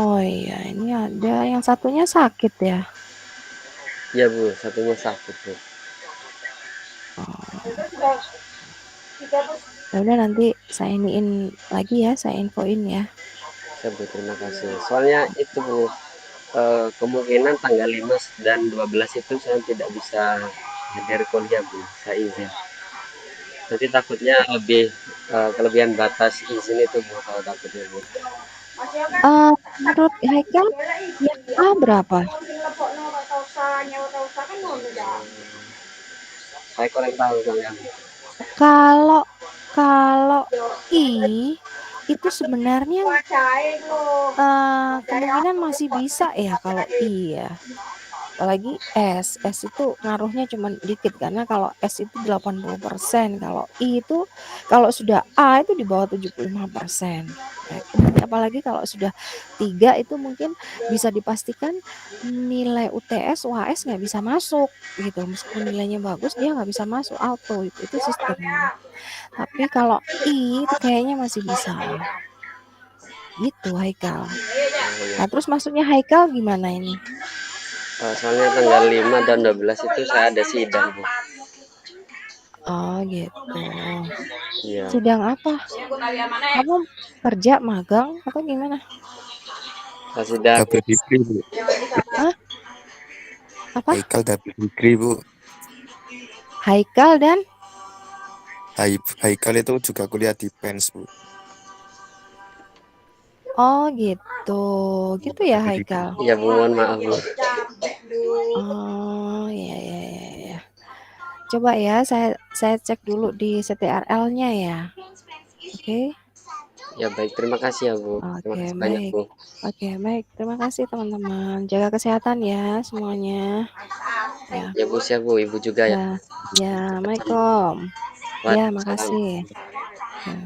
Oh iya, ini ada yang satunya sakit ya? Iya, Bu, satunya sakit, Bu. Ya udah, nanti saya iniin lagi ya, saya infoin ya. Ya, Bu, terima kasih. Soalnya itu, Bu, kemungkinan tanggal 5 dan 12 itu saya tidak bisa hadir kuliah, Bu. Saya izin. Jadi takutnya lebih kelebihan batas izin itu, Bu, kalau takutnya, Bu. Menurut Haikal yang A berapa? Saya kurang tahu kalian. Kalau I itu sebenarnya kemungkinan masih bisa ya kalau I ya. Apalagi S itu ngaruhnya cuma dikit, karena kalau S itu 80%, kalau I itu kalau sudah A itu di bawah 75%. Apalagi kalau sudah 3 itu mungkin bisa dipastikan nilai UTS, UAS nggak bisa masuk gitu. Meskipun nilainya bagus, dia nggak bisa masuk auto, itu sistemnya. Tapi kalau I itu kayaknya masih bisa. Gitu Haikal. Nah, terus maksudnya Haikal gimana ini? Soalnya tanggal 5 dan 12 itu saya ada sidang, Bu. Oh gitu. Iya. Sidang apa? Kamu kerja magang atau gimana? Sidang. Double degree, Bu. Hah? Apa? Haikal double degree, Bu. Haikal dan? Haikal itu juga kuliah di PENS, Bu. Oh gitu. Gitu ya Haikal? Iya, Bu, mohon maaf, Bu. Oh ya. Coba ya, saya cek dulu di CTRL-nya ya. Oke. Ya baik, terima kasih ya, Bu. Terima kasih banyak, Bu. Oke, baik. Terima kasih teman-teman. Jaga kesehatan ya semuanya. Ya, Bu, siap, Bu. Ibu juga ya. Ya, Assalamualaikum. Ya, makasih. Ya.